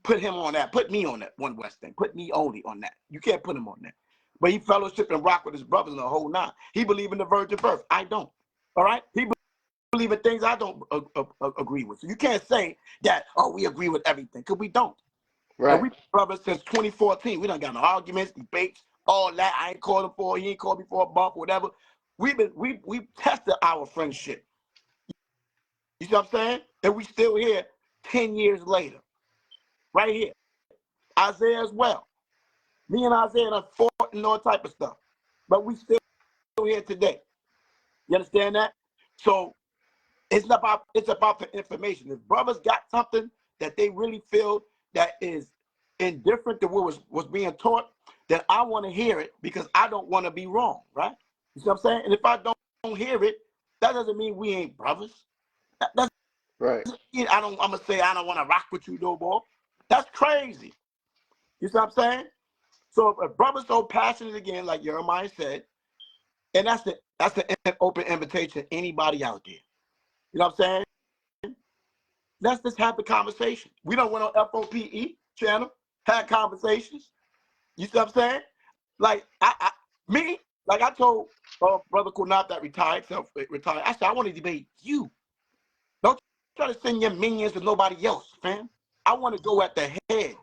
put him on that. Put me on that One West thing. Put me only on that. You can't put him on that. But he fellowship and rock with his brothers in the whole nine. He believe in the virgin birth. I don't. All right? He believe in things I don't agree with. So you can't say that, oh, we agree with everything, because we don't. Right. And we brothers since 2014. We done got in arguments, debates, all that. I ain't called him for, he ain't called me for a bump, whatever. We tested our friendship. You see what I'm saying? And we still here 10 years later. Right here. Isaiah as well. Me and Isaiah done fought and all type of stuff. But we still here today. You understand that? So it's about the information. If brothers got something that they really feel that is indifferent to what was being taught, then I want to hear it, because I don't want to be wrong, right? You see what I'm saying? And if I don't hear it, that doesn't mean we ain't brothers. That's Right. I'm gonna say I don't want to rock with you no more. That's crazy. You see what I'm saying? So if a brother's so passionate again, like YirmeYah said, and that's the open invitation to anybody out there. You know what I'm saying? Let's just have the conversation. We don't want on FOPE channel, have conversations. You see what I'm saying? Like I told Brother Kunat that retired, I said, I want to debate you. Don't try to send your minions to nobody else, fam. I want to go at the head.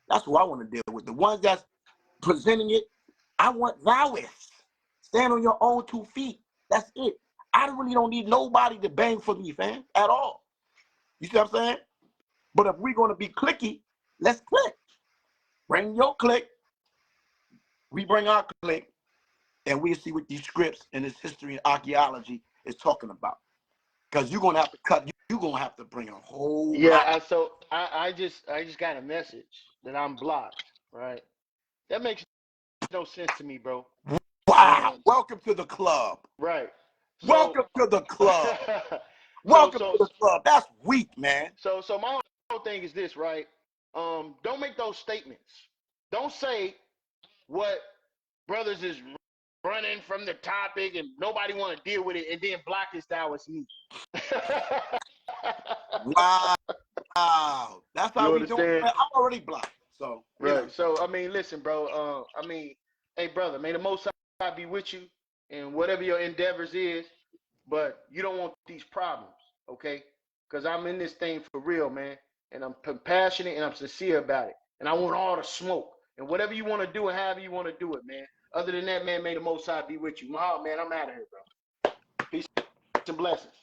That's who I want to deal with. The ones that's presenting it, I want thouists. Stand on your own 2 feet. That's it. I really don't need nobody to bang for me, fam, at all. You see what I'm saying? But if we're going to be clicky, let's click. Bring your click. We bring our click. And we'll see what these scripts and this history and archaeology is talking about. Because you're going to have to cut. You're going to have to bring a whole lot. I just got a message that I'm blocked, right? That makes no sense to me, bro. Wow. Welcome to the club. Right. Welcome to the club. Welcome to the club. That's weak, man. So my whole thing is this, right? Don't make those statements. Don't say what brothers is running from the topic and nobody want to deal with it, and then block this down as me. Wow. That's how we doing. I'm already blocked. So right. So I mean, listen, bro. Hey, brother, may the Most High be with you in whatever your endeavors is, but you don't want these problems, okay? Because I'm in this thing for real, man, and I'm compassionate and I'm sincere about it, and I want all the smoke. And whatever you want to do and however you want to do it, man. Other than that, man, may the Most High be with you. Mahar, man, I'm out of here, bro. Peace and blessings.